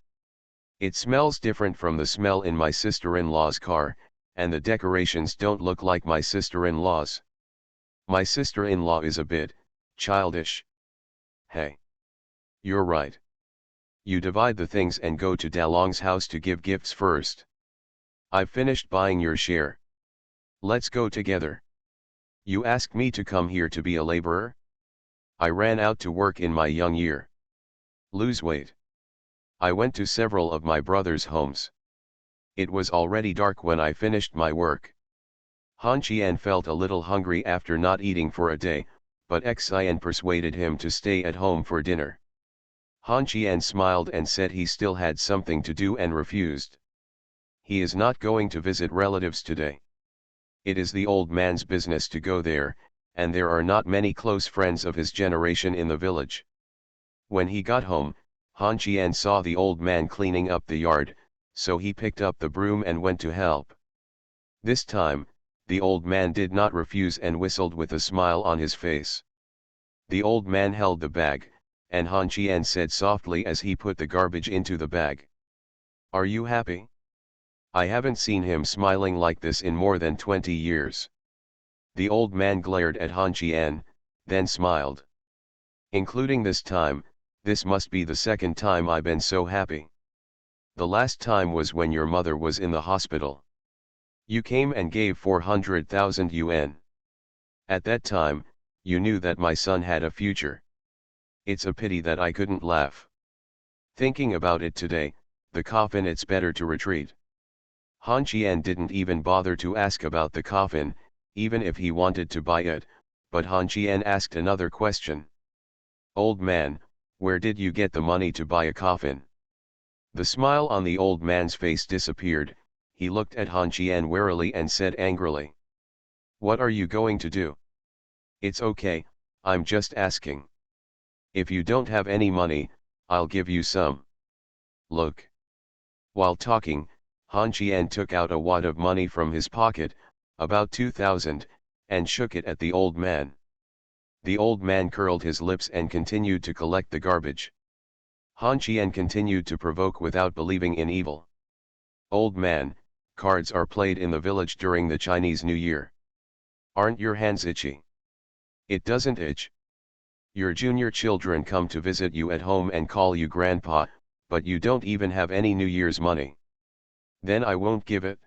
"It smells different from the smell in my sister-in-law's car, and the decorations don't look like my sister-in-law's. My sister-in-law is a bit childish." "Hey. You're right. You divide the things and go to Dalong's house to give gifts first. I've finished buying your share. Let's go together. You asked me to come here to be a laborer? I ran out to work in my young year. Lose weight. I went to several of my brother's homes. It was already dark when I finished my work." Han Qian felt a little hungry after not eating for a day, but Xian persuaded him to stay at home for dinner. Han Qian smiled and said he still had something to do and refused. He is not going to visit relatives today. It is the old man's business to go there, and there are not many close friends of his generation in the village. When he got home, Han Qian saw the old man cleaning up the yard, so he picked up the broom and went to help. This time, the old man did not refuse and whistled with a smile on his face. The old man held the bag, and Han Qian said softly as he put the garbage into the bag, "Are you happy?" I haven't seen him smiling like this in more than 20 years. The old man glared at Han Qian, then smiled. "Including this time, this must be the second time I've been so happy. The last time was when your mother was in the hospital. You came and gave 400,000 yuan. At that time, you knew that my son had a future. It's a pity that I couldn't laugh. Thinking about it today, the coffin, it's better to retreat." Han Qian didn't even bother to ask about the coffin, even if he wanted to buy it, but Han Qian asked another question. "Old man, where did you get the money to buy a coffin?" The smile on the old man's face disappeared. He looked at Han Qian warily and said angrily, "What are you going to do?" "It's okay, I'm just asking. If you don't have any money, I'll give you some. Look." While talking, Han Qian took out a wad of money from his pocket, about 2,000, and shook it at the old man. The old man curled his lips and continued to collect the garbage. Han Qian continued to provoke without believing in evil. "Old man, cards are played in the village during the Chinese New Year. Aren't your hands itchy?" "It doesn't itch. Your junior children come to visit you at home and call you grandpa, but you don't even have any New Year's money." "Then I won't give it."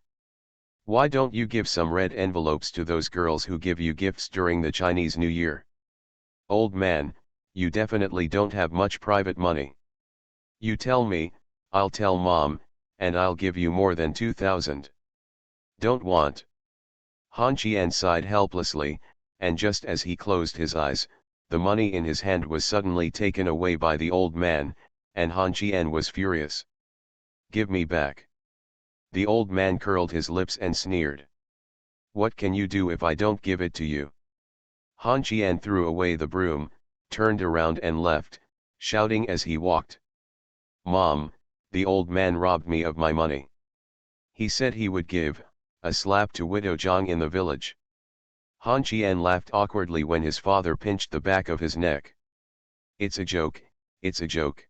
"Why don't you give some red envelopes to those girls who give you gifts during the Chinese New Year?" "Old man, you definitely don't have much private money. You tell me, I'll tell mom, and I'll give you more than 2,000. "Don't want." Han Qian sighed helplessly, and just as he closed his eyes, the money in his hand was suddenly taken away by the old man, and Han Qian was furious. "Give me back." The old man curled his lips and sneered. "What can you do if I don't give it to you?" Han Qian threw away the broom, turned around and left, shouting as he walked. "Mom, the old man robbed me of my money. He said he would give a slap to Widow Zhang in the village." Han Qian laughed awkwardly when his father pinched the back of his neck. "It's a joke, it's a joke."